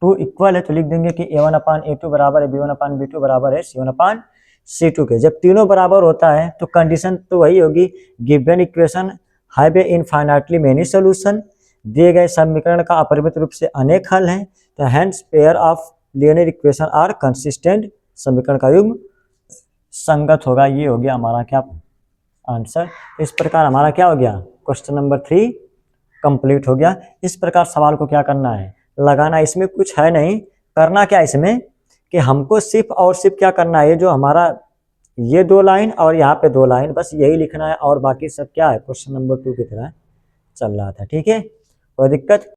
2 इक्वल है। तो लिख देंगे कि a1/a2 बराबर है b1/b2 बराबर है c1/c2 C2 के। जब तीनों बराबर होता है तो कंडीशन तो वही होगी, given equation have A infinitely many solution, दिए गए समीकरण का अपरिमित रूप से अनेक हल हैं, तो hence pair of linear equation are consistent, समीकरण का युग्म संगत होगा। ये हो गया हमारा क्या आंसर। तो इस प्रकार हमारा क्या हो गया, क्वेश्चन नंबर 3 कंप्लीट हो गया। इस प्रकार सवाल को क्या करना है, लगाना। इसमें कुछ है नहीं, करना क्या इसमें कि हमको सिर्फ और सिर्फ क्या करना है, ये जो हमारा ये 2 लाइन और यहाँ पे 2 लाइन, बस यही लिखना है, और बाकी सब क्या है क्वेश्चन नंबर 2 की तरह चल रहा था। ठीक है, कोई दिक्कत